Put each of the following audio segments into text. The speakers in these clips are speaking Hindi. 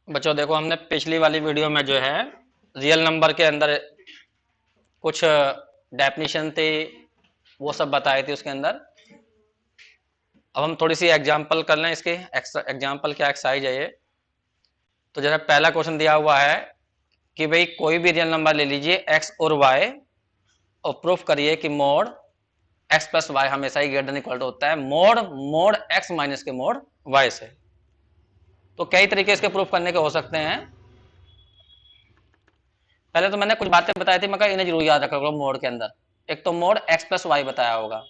बच्चों देखो, हमने पिछली वाली वीडियो में जो है रियल नंबर के अंदर कुछ डेफिनेशन थे, वो सब बताए थे उसके अंदर। अब हम थोड़ी सी एग्जांपल कर लें इसके। एग्जांपल क्या एक्सरसाइज है ये। तो जरा पहला क्वेश्चन दिया हुआ है कि भाई कोई भी रियल नंबर ले लीजिए एक्स और वाई, और प्रूफ करिए कि मोड एक्स प्लस वाई हमेशा ही ग्रेटर देन इक्वल टू होता है मोड मोड एक्स माइनस के मोड वाई से। तो कई तरीके इसके प्रूफ करने के हो सकते हैं। पहले तो मैंने कुछ बातें बताई थी, मगर इन्हें जरूर याद रखा करो मोड के अंदर। एक तो मोड एक्स प्लस वाई बताया होगा,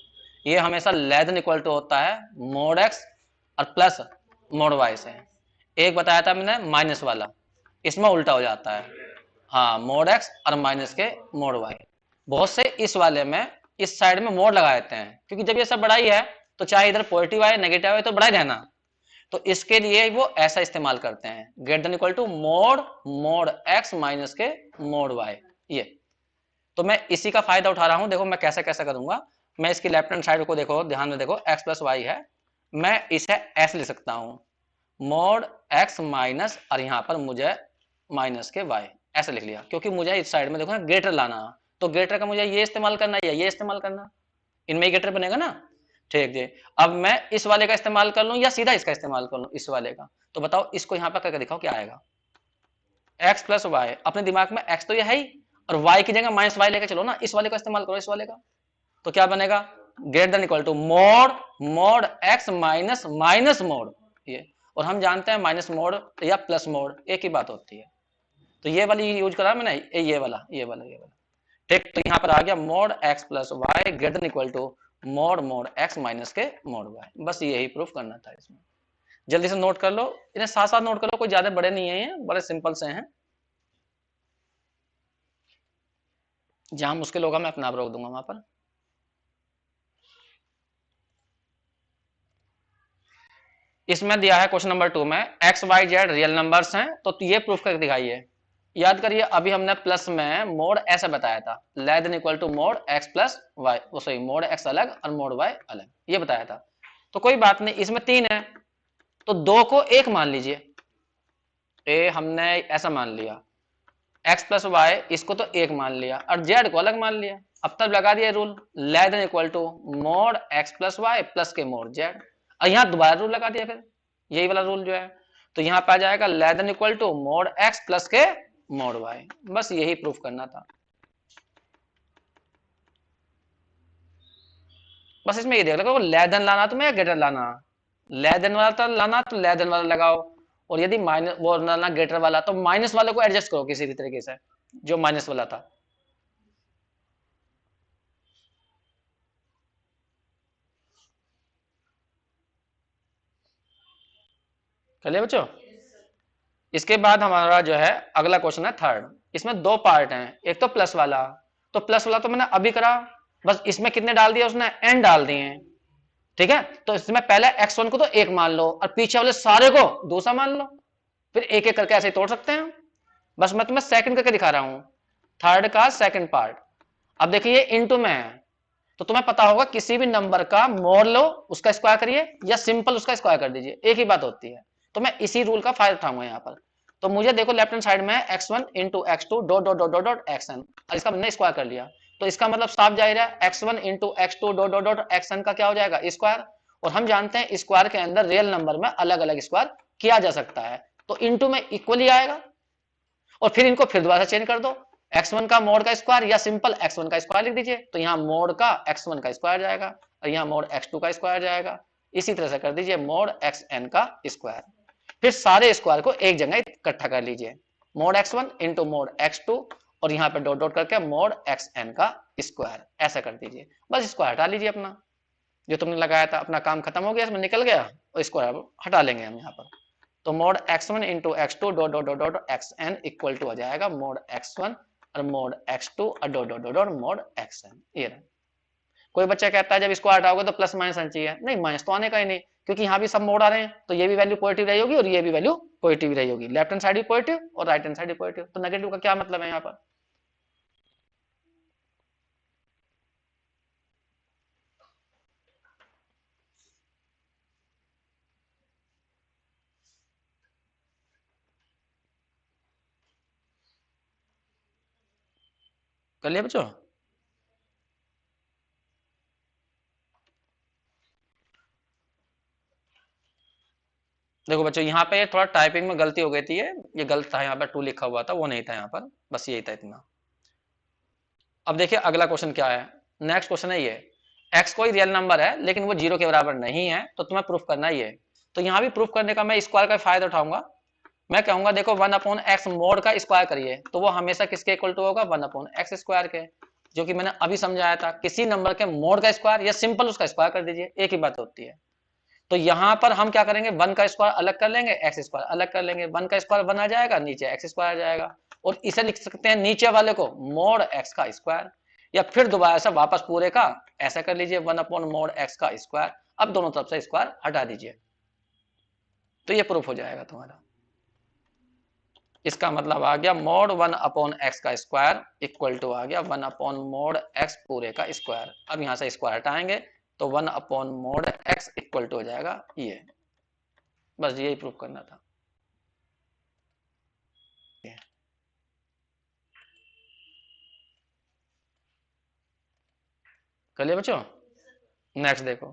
ये हमेशा लेस देन इक्वल टू होता है मोड एक्स और प्लस मोड वाई से। एक बताया था मैंने माइनस वाला, इसमें उल्टा हो जाता है। हाँ, मोड एक्स और माइनस के मोड वाई। बहुत से इस वाले में इस साइड में मोड लगा देते हैं, क्योंकि जब ये सब बड़ा ही है तो चाहे इधर पॉजिटिव आए नेगेटिव आए तो बड़ा ही रहना। तो इसके लिए वो ऐसा इस्तेमाल करते हैं, greater than equal to mod mod x minus के मोड वाई। ये तो मैं इसी का फायदा उठा रहा हूं। देखो मैं कैसे कैसे करूंगा। मैं इसकी लेफ्ट हैंड साइड को देखो, ध्यान में देखो, एक्स प्लस वाई है, मैं इसे एस लिख सकता हूं, मोड एक्स माइनस, और यहां पर मुझे माइनस के वाई ऐसे लिख लिया, क्योंकि मुझे इस साइड में देखो ना ग्रेटर लाना। तो ग्रेटर का मुझे ये इस्तेमाल करना है या ये इस्तेमाल करना, इनमें ग्रेटर बनेगा ना। ठीक है, अब मैं इस वाले का इस्तेमाल कर लूं या सीधा इसका इस्तेमाल कर लूं, इस वाले का। तो बताओ इसको यहां पर करके दिखाओ क्या आएगा। एक्स प्लस वाई, अपने दिमाग में एक्स तो ये है ही, और वाई की जगह माइनस वाई लेके चलो ना, इस वाले का इस्तेमाल करो इस वाले का। तो क्या बनेगा, greater than equal to mod mod x minus minus mod ये। और हम जानते हैं माइनस मोड या प्लस मोड एक ही बात होती है। तो ये वाली यूज करा मैंने, ये वाला। ठीक, तो यहां पर आ गया mod x plus y greater than equal to mod mod x minus के मोड वाई। बस यही प्रूफ करना था इसमें। जल्दी से नोट कर लो, इन्हें साथ साथ नोट कर लो, कोई ज्यादा बड़े नहीं है, ये बड़े सिंपल से हैं। जहां मुश्किल होगा मैं अपना आप रोक दूंगा वहां पर। इसमें दिया है क्वेश्चन नंबर 2 में x y z real numbers हैं, तो ये प्रूफ करके दिखाइए। याद करिए अभी हमने प्लस में मोड ऐसे बताया था, less than equal to mod x plus y, वो सही मोड एक्स अलग और मोड वाई अलग, ये बताया था। तो कोई बात नहीं, इसमें 3 है तो 2 को 1 मान लीजिए। ए हमने ऐसा मान लिया, एक्स प्लस वाई इसको तो 1 मान लिया और जेड को अलग मान लिया। अब तब लगा दिया rule, less than equal to mod x plus y plus के मोड जेड। और यहां दोबारा रूल लगा दिया फिर, यही वाला रूल जो है। तो यहां पे आ जाएगा less than equal to mod x plus के मोड वाई। बस यही प्रूफ करना था। बस इसमें ये देख लो, लेस देन लाना तुम्हें या ग्रेटर लाना। लेस देन वाला तो लाना तो लेस देन वाला लगाओ, और यदि माइनस वो लाना ग्रेटर वाला तो माइनस वाले को एडजस्ट करो किसी भी तरीके से, जो माइनस वाला था। कर लिया बच्चों। इसके बाद हमारा जो है अगला क्वेश्चन है थर्ड। इसमें 2 पार्ट हैं, एक तो प्लस वाला। तो प्लस वाला तो मैंने अभी करा, बस इसमें कितने डाल दिया उसने, एन डाल दिए हैं। ठीक है, तो इसमें पहले x1 को तो 1 मान लो और पीछे वाले सारे को दूसरा मान लो, फिर एक एक करके ऐसे ही तोड़ सकते हैं। बस मैं तुम्हें सेकंड करके दिखा रहा हूं, थर्ड का सेकंड पार्ट। अब देखिए ये इनटू में है, तो तुम्हें पता होगा किसी भी नंबर का मोड लो उसका स्क्वायर करिए या सिंपल उसका स्क्वायर कर दीजिए, एक ही बात होती है। तो मैं इसी रूल का फायदा उठाऊंगा यहाँ पर। तो मुझे देखो लेफ्ट हैंड साइड में x1 into x two dot dot dot dot dot xn, और इसका मैंने स्क्वायर कर लिया। तो इसका मतलब साफ जाहिर है x1 into x two dot dot dot xn का क्या हो जाएगा, स्क्वायर। और हम जानते हैं स्क्वायर के अंदर रियल नंबर में अलग अलग स्क्वायर किया जा सकता है, तो इंटू में इक्वली आएगा। और फिर इनको फिर दोबारा चेंज कर दो, x1 का मोड का स्क्वायर या सिंपल x1 का स्क्वायर लिख दीजिए, तो यहाँ मोड का x1 का स्क्वायर जाएगा और यहाँ मोड x2 का स्क्वायर जाएगा। इसी तरह से कर दीजिए मोड xn का स्क्वायर। फिर सारे स्क्वायर को एक जगह इकट्ठा कर लीजिए, mode x1 into mode x2, और यहाँ पे डॉट डॉट करके मोड xn का स्क्वायर, ऐसा कर दीजिए। बस स्क्वायर हटा लीजिए अपना, जो तुमने लगाया था अपना काम खत्म हो गया, इसमें निकल गया, और स्क्वायर हटा लेंगे हम यहाँ पर। तो mod x1 into x two dot dot dot dot x n equal to हो जाएगा मोड x1 और मोड x2 और dot dot dot mod xn। ये रहा। कोई बच्चा कहता है जब इसको हटाओगे तो प्लस माइनस आना चाहिए, नहीं माइनस तो आने का ही नहीं, क्योंकि यहाँ भी सब मोड आ रहे हैं, तो ये भी वैल्यू पॉजिटिव रही होगी और ये भी वैल्यू पॉजिटिव रही होगी। लेफ्ट हैंड साइड भी पॉजिटिव और राइट हैंड साइड भी पॉजिटिव, तो नेगेटिव का क्या मतलब है यहाँ पर। कर लिया बच्चों? देखो बच्चों यहाँ पे थोड़ा टाइपिंग में गलती हो गई थी, ये गलत था, यहाँ पर 2 लिखा हुआ था, वो नहीं था यहाँ पर, बस यही था इतना। अब देखिए अगला क्वेश्चन क्या है। नेक्स्ट क्वेश्चन है ये, एक्स कोई रियल नंबर है लेकिन वो 0 के बराबर नहीं है, तो तुम्हें प्रूफ करना ही है। तो यहाँ भी प्रूफ करने का मैं स्क्वायर का फायदा उठाऊंगा। मैं कहूंगा देखो 1/x मोड का स्क्वायर करिए, तो वो हमेशा किसके इक्वल टू होगा, 1/x स्क्वायर के, जो कि मैंने अभी समझाया था। किसी नंबर के मोड का स्क्वायर या सिंपल उसका स्क्वायर कर दीजिए, एक ही बात होती है। तो यहाँ पर हम क्या करेंगे, 1 का स्क्वायर अलग कर लेंगे, एक्स स्क्वायर अलग कर लेंगे, 1 का स्क्वायर 1 आ जाएगा, नीचे एक्स स्क्वायर आ जाएगा, और इसे लिख सकते हैं नीचे वाले को मोड एक्स का स्क्वायर, या फिर दोबारा से वापस पूरे का ऐसा कर लीजिए 1/मोड एक्स का स्क्वायर। अब दोनों तरफ से स्क्वायर हटा दीजिए, तो ये प्रूफ हो जाएगा तुम्हारा। इसका मतलब आ गया मोड 1/x का स्क्वायर इक्वल टू आ गया 1/मोड x पूरे का स्क्वायर। अब यहां से स्क्वायर हटाएंगे तो 1/मोड x इक्वल टू हो जाएगा ये। बस यही प्रूफ करना था। कर लिया बच्चों? नेक्स्ट देखो,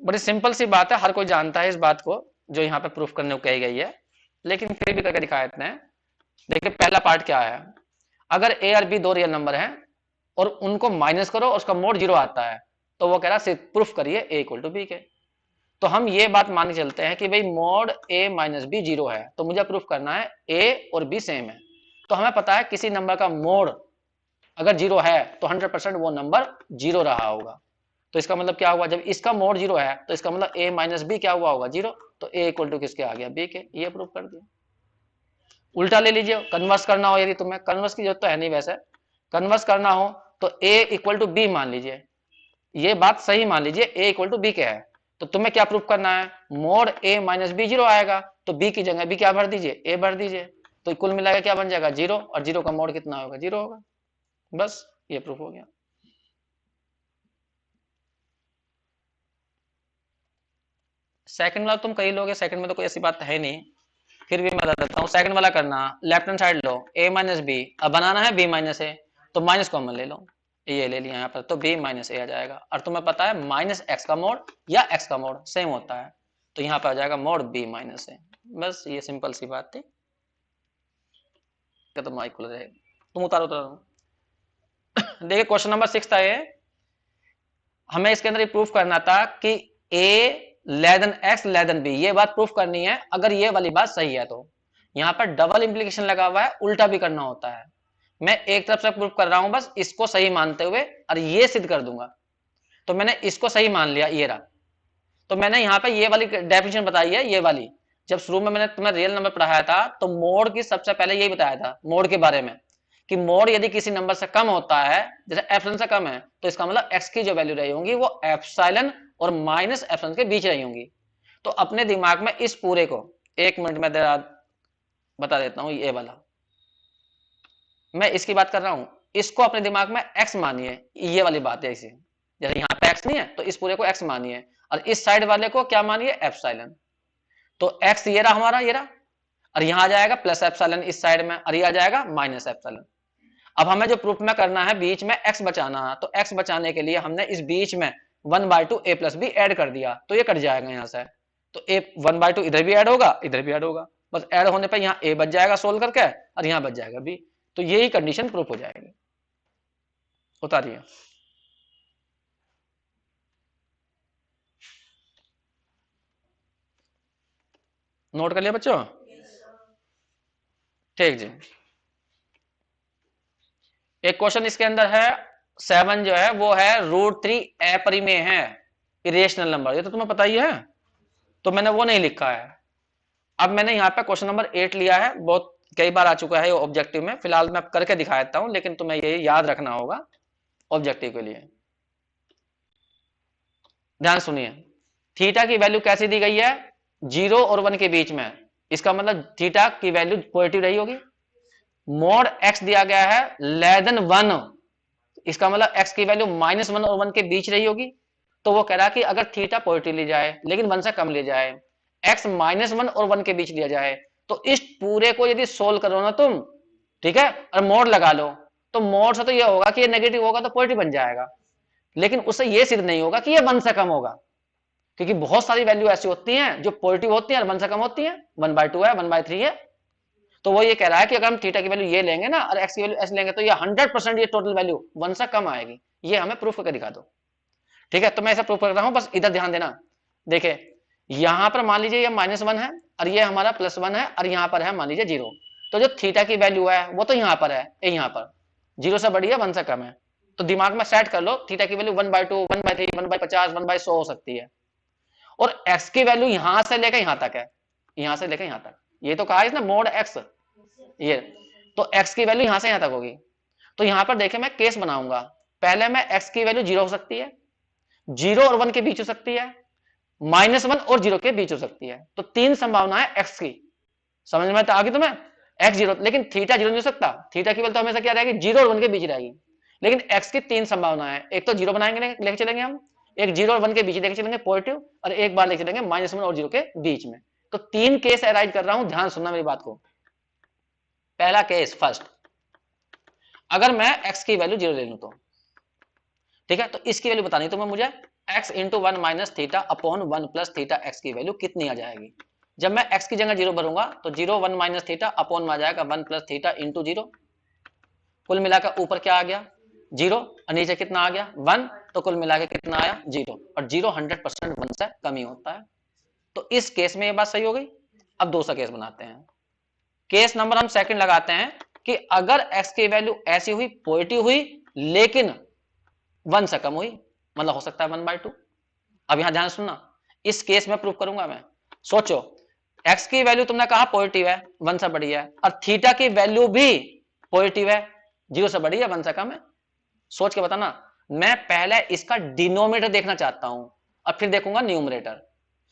बड़ी सिंपल सी बात है, हर कोई जानता है इस बात को जो यहाँ पे प्रूफ करने को कही गई है, लेकिन फिर भी करके दिखा देते हैं। देखिए पहला पार्ट क्या है, अगर ए और बी दो रियल नंबर हैं और उनको माइनस करो और उसका मोड 0 आता है, तो वो कह रहा है प्रूफ करिए ए इक्वल टू बी के। तो हम ये बात मान के चलते हैं कि भाई मोड ए माइनस बी 0 है, तो मुझे प्रूफ करना है ए और बी सेम है। तो हमें पता है किसी नंबर का मोड अगर 0 है तो 100% वो नंबर 0 रहा होगा। तो इसका मतलब क्या हुआ, जब इसका मोड 0 है तो इसका मतलब a माइनस बी क्या हुआ होगा, 0। तो a इक्वल टू किसके आ गया, b के। ये प्रूफ कर दिया। उल्टा ले लीजिए, कन्वर्स करना हो, यदि तुम्हें कन्वर्स की जरूरत तो है नहीं, वैसे कन्वर्स करना हो तो a इक्वल टू बी मान लीजिए, ये बात सही मान लीजिए a इक्वल टू बी के है। तो तुम्हें क्या प्रूफ करना है, मोड a माइनस बी 0 आएगा, तो b की जगह b क्या भर दीजिए, a भर दीजिए। तो कुल मिलाकर क्या बन जाएगा, 0, और 0 का मोड कितना होगा, 0 होगा। बस ये प्रूफ हो गया। सेकंड वाला तुम कई लोगे, सेकंड में तो कोई ऐसी बात है नहीं, फिर भी मैं बता देता हूँ। सेकंड वाला करना, लेफ्ट हैंड साइड लो a माइनस बी, अब बनाना है b माइनस ए, तो माइनस कॉमन ले लो, ये ले लिया यहाँ पर, तो b माइनस ए आ जाएगा। और तुम्हें पता है माइनस एक्स का मोड या x का मोड सेम होता है, तो यहाँ पर आ जाएगा मोड b माइनस ए। बस ये सिंपल सी बात थी। तो माइक खुल रहेगा, तुम उतारो उतारो। देखिए क्वेश्चन नंबर 6 था ये, हमें इसके अंदर प्रूफ करना था कि a less than x less then b, ये बात प्रूफ करनी है। अगर ये वाली बात सही है तो यहाँ पर डबल इंप्लीकेशन लगा हुआ है, उल्टा भी करना होता है। मैं एक तरफ से प्रूफ कर रहा हूं बस इसको सही मानते हुए, और ये सिद्ध कर दूंगा। तो मैंने इसको सही मान लिया, ये रहा। तो मैंने यहाँ पे ये वाली डेफिनेशन बताई है, ये वाली। जब शुरू में मैंने तुम्हें रियल नंबर पढ़ाया था तो मोड की सबसे पहले यही बताया था मोड के बारे में, कि मोड यदि किसी नंबर से कम होता है, जैसे एप्सिलॉन से कम है, तो इसका मतलब एक्स की जो वैल्यू रही होंगी वो एप्सिलॉन और माइनस एप्सिलॉन के बीच रही होंगी। तो अपने दिमाग में इस पूरे को 1 मिनट में बता देता हूं। ये वाला मैं इसकी बात कर रहा हूं, इसको अपने दिमाग में एक्स मानिए, ये वाली बात है इसे। जैसे यहाँ पे एक्स नहीं है तो इस पूरे को एक्स मानिए, और इस साइड वाले को क्या मानिए, एप्सिलॉन। तो एक्स ये रहा हमारा, ये रहा, और यहां आ जाएगा प्लस एप्सिलॉन इस साइड में, और ये आ जाएगा माइनस एप्सिलॉन। अब हमें जो प्रूफ में करना है, बीच में एक्स बचाना है, तो एक्स बचाने के लिए हमने इस बीच में 1/2 a प्लस बी एड कर दिया, तो ये कट जाएगा यहाँ से। तो a 1/2 इधर भी ऐड होगा, इधर भी ऐड होगा, बस ऐड होने पर यहाँ a बच जाएगा सोल्व करके, और यहाँ बच जाएगा b। तो यही कंडीशन प्रूफ हो जाएगी। उतारिए। नोट कर लिया बच्चों? ठीक जी। एक क्वेश्चन इसके अंदर है 7 जो है वो है √3 अपरिमेय है, इरेशनल नंबर, ये तो तुम्हें पता ही है, तो मैंने वो नहीं लिखा है। अब मैंने यहाँ पे क्वेश्चन नंबर 8 लिया है, बहुत कई बार आ चुका है ये ऑब्जेक्टिव में, फिलहाल मैं करके दिखा देता हूं, लेकिन तुम्हें ये याद रखना होगा ऑब्जेक्टिव के लिए। ध्यान सुनिए, थीटा की वैल्यू कैसी दी गई है, 0 और 1 के बीच में, इसका मतलब थीटा की वैल्यू पॉजिटिव रही होगी। मोड एक्स दिया गया है लेस देन 1, इसका मतलब एक्स की वैल्यू -1 और 1 के बीच रही होगी। तो वो कह रहा है कि अगर थीटा पॉजिटिव ली जाए लेकिन 1 से कम ले जाए, एक्स -1 और 1 के बीच लिया जाए, तो इस पूरे को यदि सोल्व करो ना तुम, ठीक है, और मोड लगा लो, तो मोड से तो ये होगा कि ये नेगेटिव होगा तो पॉजिटिव बन जाएगा, लेकिन उससे ये सिद्ध नहीं होगा कि ये 1 से कम होगा, क्योंकि बहुत सारी वैल्यू ऐसी होती हैं जो पॉजिटिव होती हैं और 1 से कम होती हैं, 1/2 है, 1/3 है। तो वो ये कह रहा है कि अगर हम थीटा की वैल्यू ये लेंगे ना और एक्स की वैल्यू ऐसे लेंगे तो ये 100% ये टोटल वैल्यू 1 से कम आएगी। ये हमें प्रूफ करके दिखा दो। ठीक है, तो मैं ऐसा प्रूफ कर रहा हूं, बस इधर ध्यान देना। देखे यहां पर मान लीजिए ये -1 है और ये हमारा +1 है और यहां पर है मान लीजिए 0। तो जो थीटा की वैल्यू है वो तो यहां पर है, यहां पर 0 से बड़ी है, 1 से कम है। तो दिमाग में सेट कर लो थीटा की वैल्यू 1/2, 1/3, 1/50, 1/100 हो सकती है। और एक्स की वैल्यू यहां से लेकर यहां तक है, यहां से लेकर यहां तक। ये तो कहा है इसने मोड एक्स, ये तो एक्स की वैल्यू यहां से यहां तक होगी। तो यहां पर देखे मैं केस बनाऊंगा, पहले में एक्स की वैल्यू 0 हो सकती है, 0 और 1 के बीच हो सकती है, -1 और 0 के बीच हो सकती है। तो 3 संभावना है एक्स की, समझ में आ गई तुम्हें? एक्स 0, लेकिन थीटा 0 नहीं हो सकता, थीटा की वैल्यू तो हमेशा क्या रहेगी, 0 और 1 के बीच रहेगी। लेकिन एक्स की 3 संभावना है, एक तो 0 बनाएंगे लेके चलेंगे हम, एक 0 और 1 के बीच लेके चलेंगे पॉजिटिव, और एक बार लेके चलेंगे -1 और 0 के बीच में। तो 3 केस अराइज कर रहा हूं, ध्यान सुनना मेरी बात को। पहला केस फर्स्ट, अगर मैं x की वैल्यू 0 ले लूं तो ठीक है, तो इसकी वैल्यू बतानी तो मैं मुझे x into 1 minus theta upon 1 plus theta x की वैल्यू कितनी आ जाएगी। जब मैं x की जगह 0 भरूंगा तो 0 1 माइनस थीटा अपॉन में आ जाएगा 1 प्लस थीटा इंटू 0। कुल मिलाकर ऊपर क्या आ गया 0 और नीचे कितना आ गया 1, तो कुल मिलाकर कितना आया 0, और 0 100% 1 से कम ही होता है। तो इस केस में ये बात सही हो गई। अब दूसरा केस बनाते हैं, केस नंबर हम सेकंड लगाते हैं कि अगर x की वैल्यू ऐसी हुई पॉजिटिव हुई लेकिन 1 से कम हुई, मतलब हो सकता है 1/2। अब यहां ध्यान सुनना, इस केस में प्रूफ करूंगा मैं। सोचो x की वैल्यू तुमने कहा पॉजिटिव है, 1 से बड़ी है, और थीटा की वैल्यू भी पॉजिटिव है, 0 से बड़ी है, 1 से कम है। सोच के बताना, मैं पहले इसका डिनोमिनेटर देखना चाहता हूं और फिर देखूंगा न्यूमरेटर,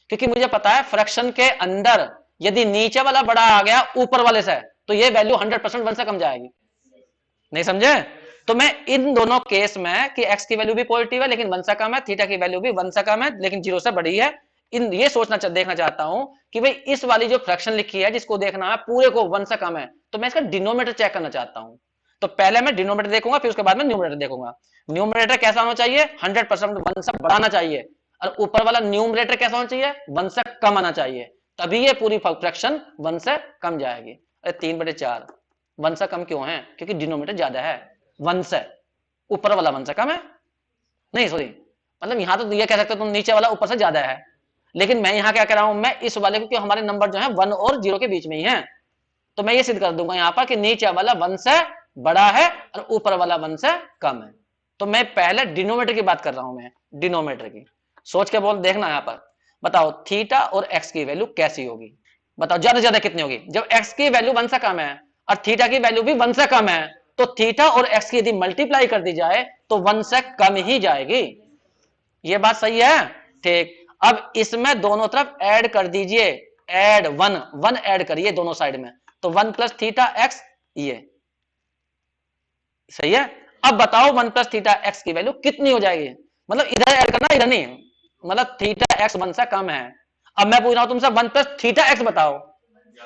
क्योंकि मुझे पता है फ्रैक्शन के अंदर यदि नीचे वाला बड़ा आ गया ऊपर वाले से तो ये वैल्यू 100% 1 से कम जाएगी। नहीं समझे? तो मैं इन दोनों केस में कि x की वैल्यू भी पॉजिटिव है लेकिन 1 से कम है, थीटा की वैल्यू भी 1 से कम है लेकिन 0 से बड़ी है, इन ये देखना चाहता हूं कि भाई इस वाली जो फ्रैक्शन लिखी है जिसको देखना है पूरे को 1 से कम है, तो मैं इसका डिनोमिनेटर चेक करना चाहता हूं। तो पहले मैं डिनोमिनेटर देखूंगा, फिर उसके बाद में न्यूमरेटर देखूंगा। न्यूमरेटर कैसा होना चाहिए 100% 1 से बढ़ाना चाहिए, और ऊपर वाला न्यूमरेटर कैसा होना चाहिए 1 से कम आना चाहिए, तभी ये पूरी फ्रैक्शन 1 से कम जाएगी। अरे 3/4 1 से कम क्यों है? क्योंकि डिनोमिनेटर ज्यादा है 1 से, ऊपर वाला 1 से कम है। नहीं सॉरी, मतलब यहां तो ये कह सकते हो तुम नीचे वाला ऊपर से ज्यादा है, लेकिन मैं यहां क्या कह रहा हूं, मैं इस वाले को, क्योंकि हमारे नंबर जो है 1 और 0 के बीच में ही है, तो मैं ये सिद्ध कर दूंगा यहां पर कि नीचे वाला 1 से बड़ा है और ऊपर वाला 1 से कम है। तो मैं पहले डिनोमिनेटर की बात कर रहा हूं, मैं डिनोमिनेटर की। सोच के बोल देखना यहां पर, बताओ थीटा और एक्स की वैल्यू कैसी होगी, बताओ ज्यादा से ज्यादा कितनी होगी। जब एक्स की वैल्यू 1 से कम है और थीटा की वैल्यू भी 1 से कम है, तो थीटा और एक्स की यदि मल्टीप्लाई कर दी जाए तो 1 से कम ही जाएगी। ये बात सही है? ठीक। अब इसमें दोनों तरफ ऐड कर दीजिए, ऐड 1 ऐड करिए दोनों साइड में, तो 1 प्लस थीटा एक्स, ये सही है। अब बताओ 1 प्लस थीटा एक्स की वैल्यू कितनी हो जाएगी, मतलब इधर ऐड करना इधर नहीं, मतलब थीटा एक्स 1 से कम है। अब मैं पूछ रहा हूं तुमसे 1 प्लस थीटा एक्स बताओ,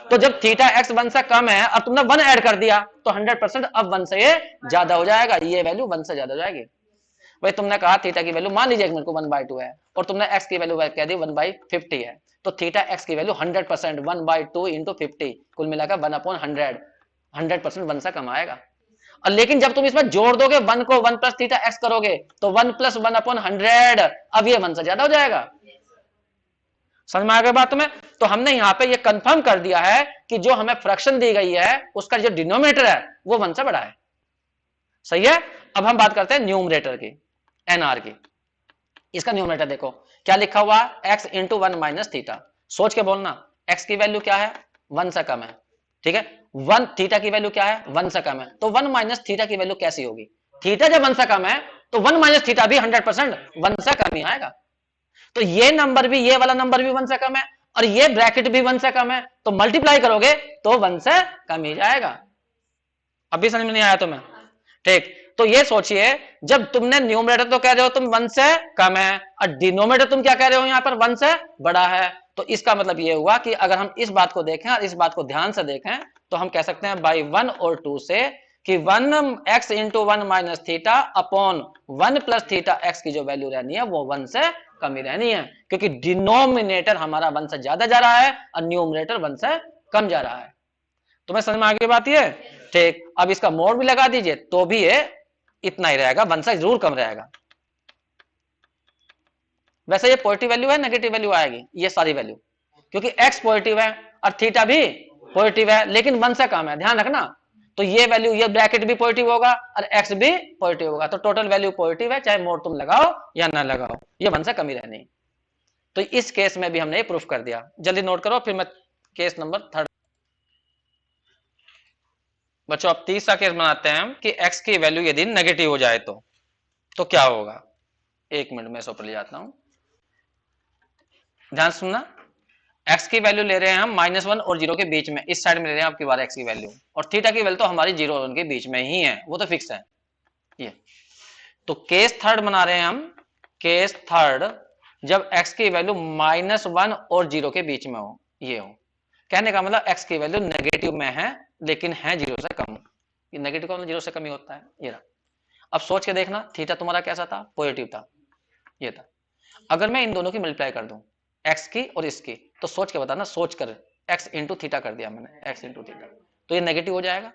तो जब थीटा एक्स 1 से कम है और तुमने 1 ऐड कर दिया तो 100% अब 1 से ये ज्यादा हो जाएगा, ये वैल्यू 1 से ज्यादा हो जाएगी। भाई तुमने कहा थीटा की वैल्यू मान लीजिए मेरे को 1/2 है और तुमने एक्स की वैल्यू कह दी 1/50 है, तो थीटा एक्स की वैल्यू 100% 1/2 इंटू 50, कुल मिलाकर 1/100, 100% 1 से कम आएगा। और लेकिन जब तुम इसमें जोड़ दोगे 1 को 1 प्लस थीटा एक्स करोगे तो 1 प्लस 1/100, अब ये 1 से ज्यादा हो जाएगा। समझ में आ गया बात में? तो हमने यहां पे ये कंफर्म कर दिया है कि जो हमें फ्रैक्शन दी गई है उसका जो डिनोमिनेटर है वो 1 से बड़ा है। सही है। अब हम बात करते हैं न्यूमरेटर की, एनआर की। इसका न्यूमरेटर देखो क्या लिखा हुआ है, एक्स इंटू 1 माइनस थीटा। सोच के बोलना, एक्स की वैल्यू क्या है 1 से कम है, ठीक है। 1 थीटा की वैल्यू क्या है 1 से कम है, तो 1 माइनस थीटा की वैल्यू कैसी होगी? थीटा जब 1 से कम है तो 1 माइनस थीटा भी 100% 1 से कम ही आएगा। तो ये नंबर भी, ये वाला नंबर भी 1 से कम है और ये ब्रैकेट भी 1 से कम है, तो मल्टीप्लाई करोगे तो 1 से कम ही जाएगा। अभी समझ में नहीं आया तुम्हें? ठीक। तो ये सोचिए, जब तुमने न्यूमरेटर तो कह रहे हो तुम 1 से कम है और डिनोमिनेटर तुम क्या कह रहे हो यहां पर 1 से बड़ा है, तो इसका मतलब ये हुआ कि अगर हम इस बात को देखें और इस बात को ध्यान से देखें तो हम कह सकते हैं बाई 1 और 2 से कि 1x into 1 minus theta upon 1 plus theta x की जो वैल्यू रहनी है वो 1 से कम ही रहनी है, क्योंकि डिनोमिनेटर हमारा 1 से ज्यादा जा रहा है और न्यूमरेटर 1 से कम जा रहा है। तुम्हें समझ में आ गई बात ये? ठीक, अब इसका मोड भी लगा दीजिए तो भी ये इतना ही रहेगा, 1 से जरूर कम रहेगा। वैसे ये पॉजिटिव वैल्यू है, नेगेटिव वैल्यू आएगी ये सारी वैल्यू, क्योंकि एक्स पॉजिटिव है और थीटा भी पॉजिटिव है, लेकिन 1 से कम है, ध्यान रखना। तो ये वैल्यू, ये ब्रैकेट भी पॉजिटिव होगा और एक्स भी पॉजिटिव होगा, तो टोटल वैल्यू पॉजिटिव है, चाहे मोड तुम लगाओ या ना लगाओ, ये 1 से कम ही रहनी। तो इस केस में भी हमने ये प्रूफ कर दिया। जल्दी नोट करो, फिर मैं केस नंबर 3 बच्चों अब तीसरा केस बनाते हैं हम कि एक्स की वैल्यू यदि नेगेटिव हो जाए तो क्या होगा। एक मिनट में इस ऊपर ले जाता हूं, ध्यान सुनना। एक्स की वैल्यू ले रहे हैं हम -1 और 0 के बीच में, इस साइड में ले रहे हैं आपकी बार एक्स की वैल्यू, और थीटा की वैल्यू तो हमारी 0 और उनके बीच में ही है, वो तो फिक्स है ये। तो केस थर्ड बना रहे हैं हम, केस थर्ड जब एक्स की वैल्यू -1 और 0 के बीच में हो, ये हो। कहने का मतलब एक्स की वैल्यू नेगेटिव में है लेकिन है 0 से कम। ये नेगेटिव का मतलब 0 से कम ही होता है, ये रहा। अब सोच के देखना, थीटा तुम्हारा कैसा था, पॉजिटिव था, ये था। अगर मैं इन दोनों की मल्टीप्लाई कर दूं, एक्स की और इसकी, तो सोच के बताना, सोच कर एक्स इंटू थीटा कर दिया मैंने, एक्स इंटू थीटा, तो ये नेगेटिव हो जाएगा।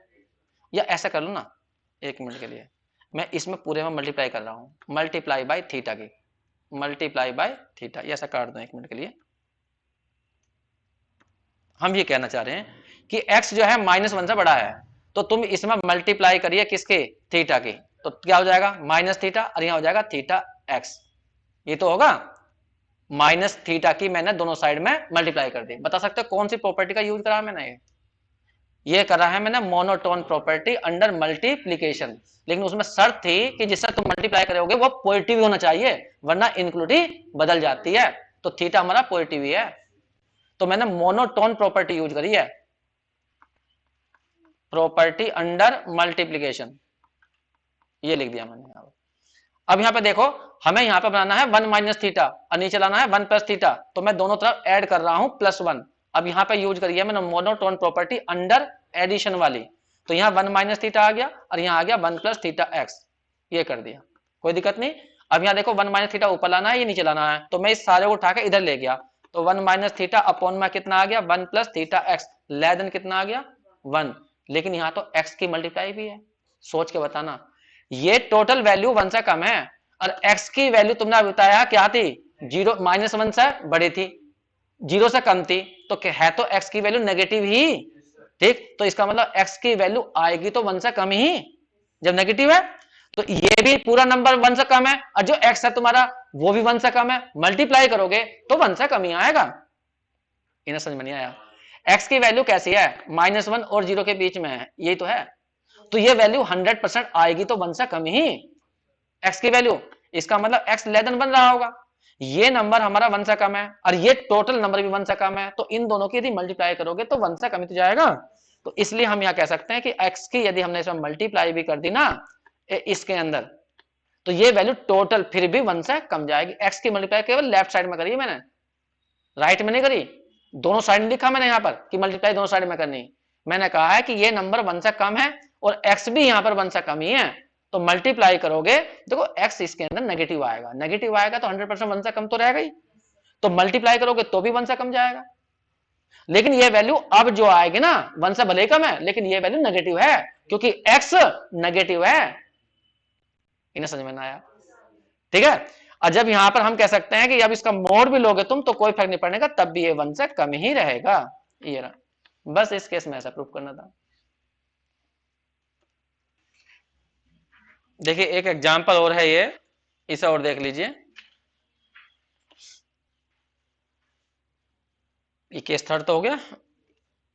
या ऐसा कर लो ना, एक मिनट के लिए मैं इसमें पूरे में मल्टीप्लाई कर रहा हूं, मल्टीप्लाई बाय थीटा की, मल्टीप्लाई बाय थीटा, ये ऐसा काट दो एक मिनट के लिए। हम ये कहना चाह रहे हैं कि x जो है -1 से बड़ा है, तो तुम इसमें मल्टीप्लाई करिए किसके, थीटा की, तो क्या हो जाएगा माइनस थीटा, और यहां हो जाएगा थीटा x, ये तो होगा। माइनस थीटा की मैंने दोनों साइड में मल्टीप्लाई कर दी। बता सकते हो कौन सी प्रॉपर्टी का यूज करा मैंने, ये करा है मैंने मोनोटोन प्रॉपर्टी अंडर मल्टीप्लीकेशन, लेकिन उसमें शर्त थी कि जिससे तुम मल्टीप्लाई करोगे वो पॉजिटिव होना चाहिए, वरना इनक्लूडिव बदल जाती है, तो थीटा हमारा पॉजिटिव ही है, तो मैंने मोनोटोन प्रॉपर्टी यूज करी है, प्रॉपर्टी अंडर मल्टीप्लीकेशन, ये लिख दिया मैंने यहां। अब यहां पे देखो, हमें यहां पे बनाना है 1 माइनस थीटा और नीचे लाना है 1 प्लस थीटा, तो मैं दोनों तरफ ऐड कर रहा हूं +1। अब यहां पे यूज करिए मैंने मोनोटोन प्रॉपर्टी अंडर एडिशन वाली, तो यहां 1 माइनस थीटा आ गया और यहां आ गया 1 प्लस थीटा एक्स, ये कर दिया, कोई दिक्कत नहीं। अब यहां देखो 1 माइनस थीटा ऊपर लाना है, ये नीचे लाना है, तो मैं इस सारे को उठा के इधर ले गया, तो 1 माइनस थीटा अपॉन में कितना आ गया 1 plus theta x, less than कितना आ गया 1, लेकिन यहां तो एक्स की मल्टीप्लाई भी है, सोच के बताना, ये टोटल वैल्यू 1 से कम है और x की वैल्यू तुमने बताया क्या थी, 0 -1 से बड़ी थी, 0 से कम थी, तो क्या है तो x की वैल्यू नेगेटिव ही, ठीक। तो इसका मतलब x की वैल्यू आएगी तो 1 से कम ही, जब नेगेटिव है तो ये भी पूरा नंबर 1 से कम है, और जो x है तुम्हारा वो भी 1 से कम है, मल्टीप्लाई करोगे तो 1 से कम ही आएगा। इन्हें समझ में नहीं आया? x की वैल्यू कैसी है, -1 और 0 के बीच में है, यही तो है, तो ये वैल्यू 100% आएगी तो 1 से कम ही x की वैल्यू, इसका मतलब x लेस देन बन रहा होगा, ये नंबर हमारा 1 से कम है और ये टोटल नंबर भी 1 से कम है, तो इन दोनों की यदि मल्टीप्लाई करोगे तो 1 से कम ही तो जाएगा। तो इसलिए हम यहां कह सकते हैं कि x की यदि हमने इसमें मल्टीप्लाई भी कर दी ना इसके अंदर, तो ये वैल्यू टोटल फिर भी 1 से कम जाएगी। x की मल्टीप्लाई केवल लेफ्ट साइड में करी मैंने, राइट में नहीं करी, दोनों साइड लिखा मैंने यहां पर कि मल्टीप्लाई दोनों साइड में करनी, मैंने कहा है कि ये नंबर 1 से कम है और x भी यहां पर 1 से कम ही है, तो मल्टीप्लाई करोगे, देखो x इसके अंदर नेगेटिव आएगा, नेगेटिव आएगा तो 100% 1 से कम तो रहेगा ही, तो मल्टीप्लाई करोगे तो भी 1 से कम जाएगा, लेकिन ये वैल्यू अब जो आएगी ना 1 से भले कम है लेकिन ये वैल्यू नेगेटिव है, क्योंकि x नेगेटिव है। इन्हें समझ में ना आया? ठीक है। और जब यहां पर हम कह सकते हैं कि अब इसका मोड भी लोगे तुम तो कोई फर्क नहीं पड़ेगा, तब भी ये 1 से कम ही रहेगा, ये रहा, बस इस केस में ऐसा प्रूफ करना था। देखिए एक एग्जांपल और है ये, इसे और देख लीजिए, ये केस थर्ड तो हो गया।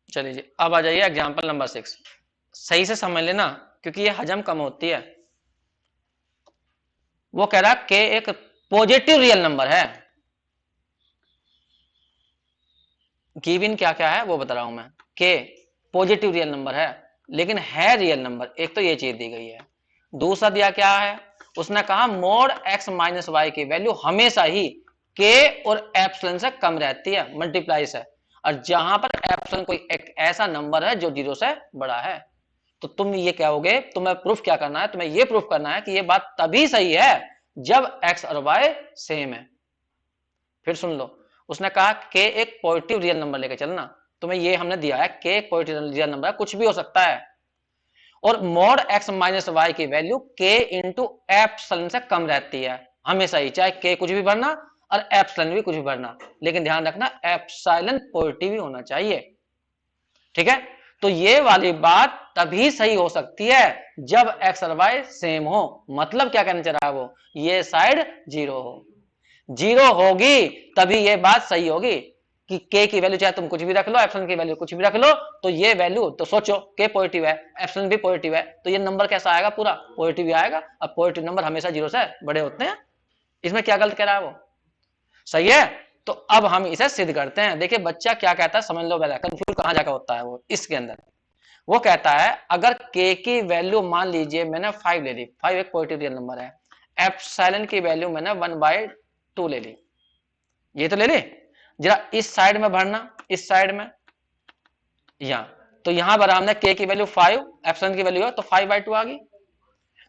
चलिए जी अब आ जाइए एग्जांपल नंबर 6, सही से समझ लेना क्योंकि ये हजम कम होती है। वो कह रहा के एक पॉजिटिव रियल नंबर है, गिवन क्या क्या है वो बता रहा हूं मैं, के पॉजिटिव रियल नंबर है लेकिन है रियल नंबर, एक तो ये चीज दी गई है। दूसरा दिया क्या है, उसने कहा मोड x माइनस वाई की वैल्यू हमेशा ही k और एप्सिलॉन से कम रहती है, मल्टीप्लाई से, और जहां पर एप्सिलॉन कोई एक ऐसा नंबर है जो 0 से बड़ा है, तो तुम ये कहोगे, तुम्हें प्रूफ क्या करना है, तुम्हें ये प्रूफ करना है कि ये बात तभी सही है जब एक्स और वाई सेम है। फिर सुन लो, उसने कहा के एक पॉजिटिव रियल नंबर लेके चलना, तुम्हें ये हमने दिया है के एक पॉजिटिव रियल नंबर है, कुछ भी हो सकता है, और मॉड एक्स माइनस वाई की वैल्यू के इंटू एप्सिलॉन से कम रहती है हमेशा ही, चाहे के कुछ भी भरना और एप्सिलॉन भी कुछ भी भरना, लेकिन ध्यान रखना एप्सिलॉन पॉजिटिव ही होना चाहिए। ठीक है, तो ये वाली बात तभी सही हो सकती है जब एक्स और वाई सेम हो। मतलब क्या कहना चाह रहा है वो, ये साइड जीरो हो, जीरो होगी तभी ये बात सही होगी कि के की वैल्यू चाहे तुम कुछ भी रख लो, एप्सिलॉन की वैल्यू कुछ भी रख लो, तो ये वैल्यू, तो सोचो के पॉजिटिव है, एप्सिलॉन भी पॉजिटिव है, तो ये नंबर कैसा आएगा, पूरा पॉजिटिव ही आएगा। अब पॉजिटिव नंबर हमेशा जीरो से बड़े होते हैं, इसमें क्या गलत कह रहा है वो, सही है। तो अब हम इसे सिद्ध करते हैं। देखिए बच्चा क्या कहता है, समझ लो पहले, कंफ्यूज कहां जाकर होता है वो, इसके अंदर वो कहता है अगर के की वैल्यू मान लीजिए मैंने 5 ले ली, 5 एक पॉजिटिव रियल नंबर है, एप्सिलॉन की वैल्यू मैंने 1/2 ले ली, ये तो ले ली, जरा इस साइड में भरना, इस साइड में यहां, तो यहां भरा हमने के की वैल्यू 5, एप्सिलॉन की वैल्यू है तो 5/2 आ गई।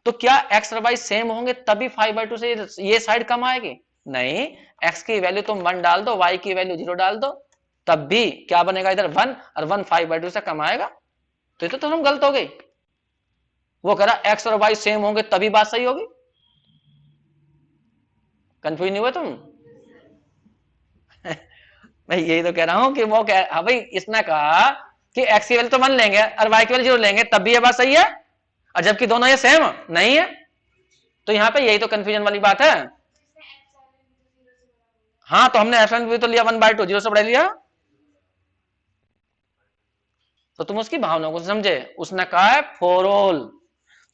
तो क्या एक्स और वाई सेम होंगे तभी 5/2 से ये साइड कम आएगी? नहीं, एक्स की वैल्यू तुम 1 डाल दो, वाई की वैल्यू 0 डाल दो, तब भी क्या बनेगा इधर 1, और 1 5/2 से कम आएगा। तो ये तो तुम गलत हो गई। वो कह रहा एक्स और वाई सेम होंगे तभी बात सही होगी। कंफ्यूज नहीं हुए तुम? मैं यही तो कह रहा हूं कि वो कह, हाँ भाई इसने कहा कि एक्स की वैल्यू तो 1 लेंगे और वाई की वैल्यू 0 लेंगे तब भी ये बात सही है, और जबकि दोनों ये सेम नहीं है, तो यहां पे यही तो कंफ्यूजन वाली बात है। हाँ तो हमने एप्सिलॉन भी तो लिया 1/2, 0 से बढ़ा लिया, तो तुम उसकी भावना को समझे। उसने कहा है फॉर ऑल,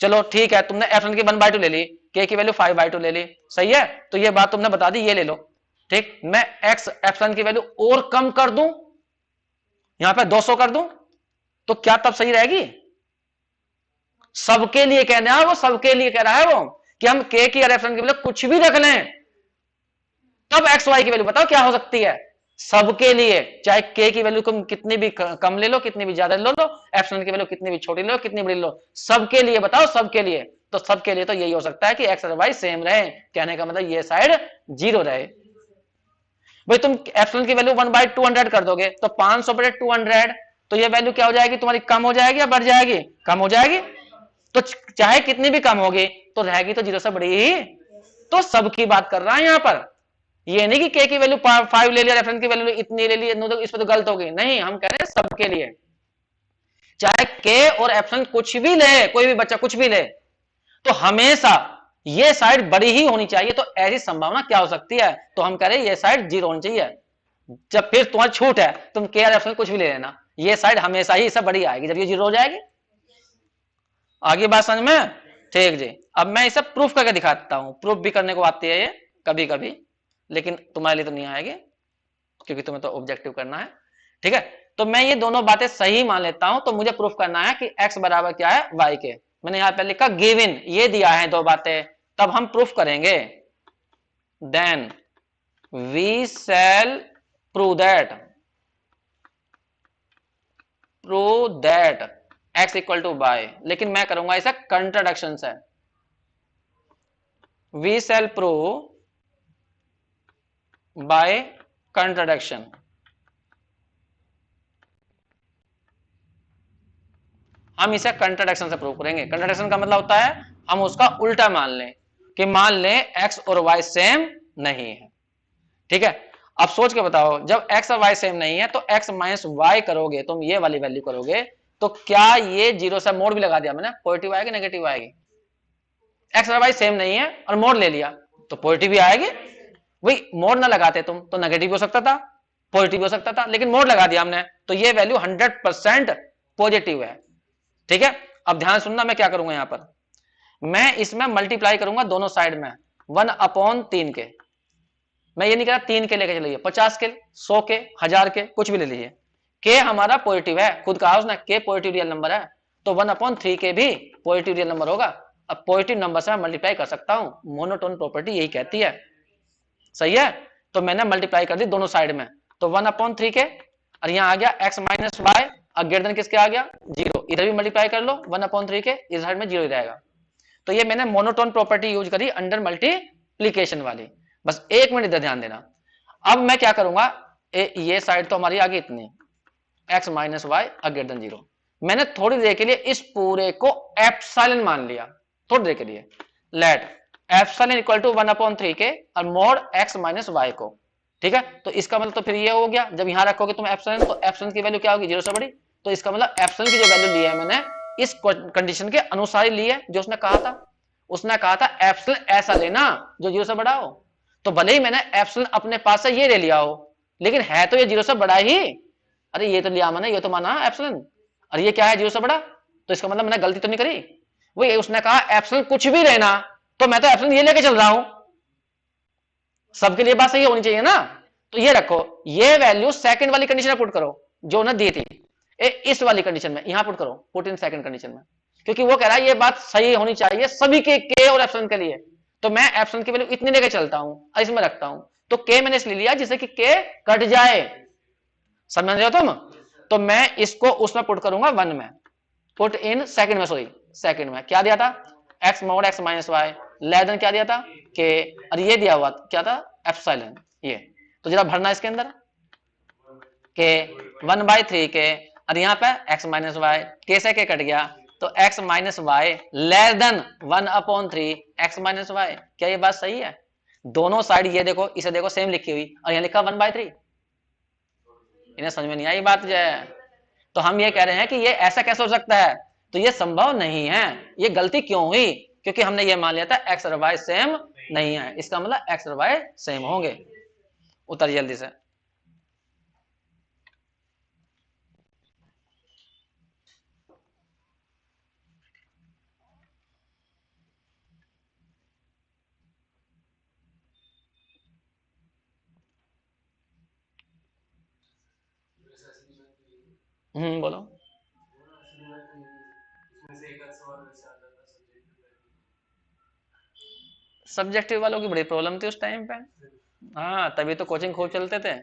चलो ठीक है, तुमने एप्सिलॉन की 1/2 ले ली, के की वैल्यू 5/2 ले ली, सही है, तो ये बात तुमने बता दी, ये ले लो। ठीक, मैं एक्स एप्सिलॉन की वैल्यू और कम कर दूं, यहां पे 200 कर दूं, तो क्या तब सही रहेगी? सबके लिए कहना है वो, सबके लिए कह रहा है वो कि हम के की और एप्सिलॉन की वैल्यू कुछ भी रख लें, तब एक्स वाई की वैल्यू बताओ क्या हो सकती है? सबके लिए, चाहे के की वैल्यू तुम कितनी भी कम ले लो, कितनी भी ज्यादा ले लो, एप्सिलॉन की वैल्यू कितनी भी छोटी ले लो, कितनी बड़ी ले लो, सबके लिए बताओ, सबके लिए। तो सबके लिए तो यही हो सकता है कि एक्स और वाई सेम रहे, कहने का मतलब ये साइड 0 रहे। भाई तुम एप्सिलॉन की वैल्यू 1/200 कर दोगे तो 500/200, तो ये वैल्यू क्या हो जाएगी तुम्हारी, कम हो जाएगी या बढ़ जाएगी? कम हो जाएगी। तो चाहे कितनी भी कम होगी तो रहेगी तो 0 से बड़ी ही। तो सबकी बात कर रहा है यहां पर, ये नहीं कि के की वैल्यू 5 ले लिया, रेफरेंस की वैल्यू इतनी ले ली, इस पर तो गलत हो गई, नहीं, हम कह रहे हैं सबके लिए, चाहे के और एप्सिलॉन कुछ भी ले, कोई भी बच्चा कुछ भी ले, तो हमेशा ये साइड बड़ी ही होनी चाहिए। तो ऐसी संभावना क्या हो सकती है? तो हम कह रहे हैं ये साइड 0 होनी चाहिए। जब फिर तुम्हारी छूट है, तुम के और एप्सिलॉन कुछ भी ले लेना, ये साइड हमेशा ही इससे बड़ी आएगी जब ये 0 हो जाएगी। आगे बात समझ में? ठीक जी। अब मैं इसे प्रूफ करके दिखाता हूं, प्रूफ भी करने को आती है ये कभी कभी, लेकिन तुम्हारे लिए तो नहीं आएगी क्योंकि तुम्हें तो ऑब्जेक्टिव करना है। ठीक है, तो मैं ये दोनों बातें सही मान लेता हूं, तो मुझे प्रूफ करना है कि x बराबर क्या है y के। मैंने यहां पे लिखा गिवन, ये दिया है दो बातें, तब हम प्रूफ करेंगे। Then we shall prove that x equal to y, लेकिन मैं करूंगा इसे कंट्राडिक्शन से। We shall prove by contradiction. हम इसे कंट्राडिक्शन से प्रूव करेंगे। कंट्राडिक्शन का मतलब होता है हम उसका उल्टा मान लें, कि मान लें x और y सेम नहीं है। ठीक है, अब सोच के बताओ, जब x और y सेम नहीं है तो x माइनस वाई करोगे, तुम ये वाली वैल्यू करोगे, तो क्या ये 0 से मोड भी लगा दिया मैंने, पॉजिटिव आएगी नेगेटिव आएगी? x और y सेम नहीं है और मोड ले लिया तो पॉजिटिव भी आएगी। वही मोड ना लगाते तुम तो नेगेटिव भी हो सकता था, पॉजिटिव भी हो सकता था, लेकिन मोड लगा दिया हमने तो ये वैल्यू 100% पॉजिटिव है। ठीक है, अब ध्यान सुनना, मैं क्या करूंगा यहां पर, मैं इसमें मल्टीप्लाई करूंगा दोनों साइड में 1/3 के। मैं ये नहीं कह रहा 3 के लेके चलिए, 50 के, 100 के, 1000 के, कुछ भी ले लीजिए। के हमारा पॉजिटिव है, खुद कहा उसने के पॉजिटिव रियल नंबर है, तो 1/3 के भी पॉजिटिव रियल नंबर होगा। अब पॉजिटिव नंबर से मैं मल्टीप्लाई कर सकता हूं, मोनोटोन प्रॉपर्टी यही कहती है, सही है। तो मैंने मल्टीप्लाई कर दी दोनों साइड में, तो 1/3 के, और यहां आ गया x माइनस वाई, अब ग्रेटर देन किसके आ गया, 0, इधर भी मल्टीप्लाई कर लो 1/3 के, इस साइड में 0 ही रहेगा। तो ये मैंने मोनोटोन प्रॉपर्टी यूज करी अंडर मल्टीप्लीकेशन वाली, बस 1 मिनट इधर ध्यान देना। अब मैं क्या करूंगा, ये साइड तो हमारी आ गई इतनी, x minus y greater than 0, मैंने थोड़ी देर के लिए इस पूरे को एप्सिलॉन मान लिया, थोड़ी देर के लिए, लेट एप्सिलॉन इक्वल टू 1/3 के और मोड x माइनस वाई को, ठीक है। तो इसका मतलब तो फिर ये हो गया, जब यहां रखोगे तुम एप्सिलॉन, तो एप्सिलॉन की वैल्यू क्या होगी, 0 से बड़ी, तो इसका मतलब एप्सिलॉन की जो वैल्यू ली है मैंने इस कंडीशन के अनुसार ही ली है जो उसने कहा था। उसने कहा था एप्सिलॉन ऐसा लेना जो 0 से बड़ा हो, तो भले ही मैंने एप्सिलॉन अपने पास से ये ले लिया हो, लेकिन है तो ये 0 से बड़ा ही, अरे ये तो लिया मैंने, ये तो माना एप्सिलॉन, और ये क्या है 0 से बड़ा, तो इसका मतलब मैंने गलती तो नहीं करी। वही उसने कहा एप्सिलॉन कुछ भी लेना, तो मैं तो एप्सिलॉन ये लेके चल रहा हूं, सबके लिए बात सही होनी चाहिए ना। तो ये रखो, ये वैल्यू सेकंड वाली कंडीशन में पुट करो जो उन्हें दी थी, इस वाली कंडीशन में यहां पुट करो, पुट इन सेकंड कंडीशन में, क्योंकि वो कह रहा है ये बात सही होनी चाहिए सभी के और एप्सिलॉन के लिए, तो मैं एप्सिलॉन की वैल्यू इतनी लेके चलता हूं और इसमें रखता हूं, तो के मैंने इसलिए लिया जिससे कि के कट जाए, समझ रहे हो तुम। तो मैं इसको उसमें पुट करूंगा 1 में, पुट इन सेकंड में, सॉरी सेकंड में क्या दिया था, x mod x minus y less than क्या दिया था के, और ये दिया हुआ क्या था एप्सिलॉन, ये तो जरा भरना इसके अंदर के 1/3 के, और यहाँ पे x माइनस वाई, के से के कट गया, तो x minus y less than 1/3 x minus y, क्या ये बात सही है। दोनों साइड ये देखो, इसे देखो सेम लिखी हुई, और यहाँ लिखा 1/3, इन्हें समझ में नहीं आई बात जो है। तो हम ये कह रहे हैं कि ये ऐसा कैसे हो सकता है, तो ये संभव नहीं है। ये गलती क्यों हुई, क्योंकि हमने ये मान लिया था एक्स और वाई सेम नहीं है, इसका मतलब एक्स और वाई सेम होंगे। उतर जल्दी से, बोलो। सब्जेक्टिव वालों की बड़ी प्रॉब्लम थी उस टाइम पे, हाँ तभी तो कोचिंग खूब चलते थे,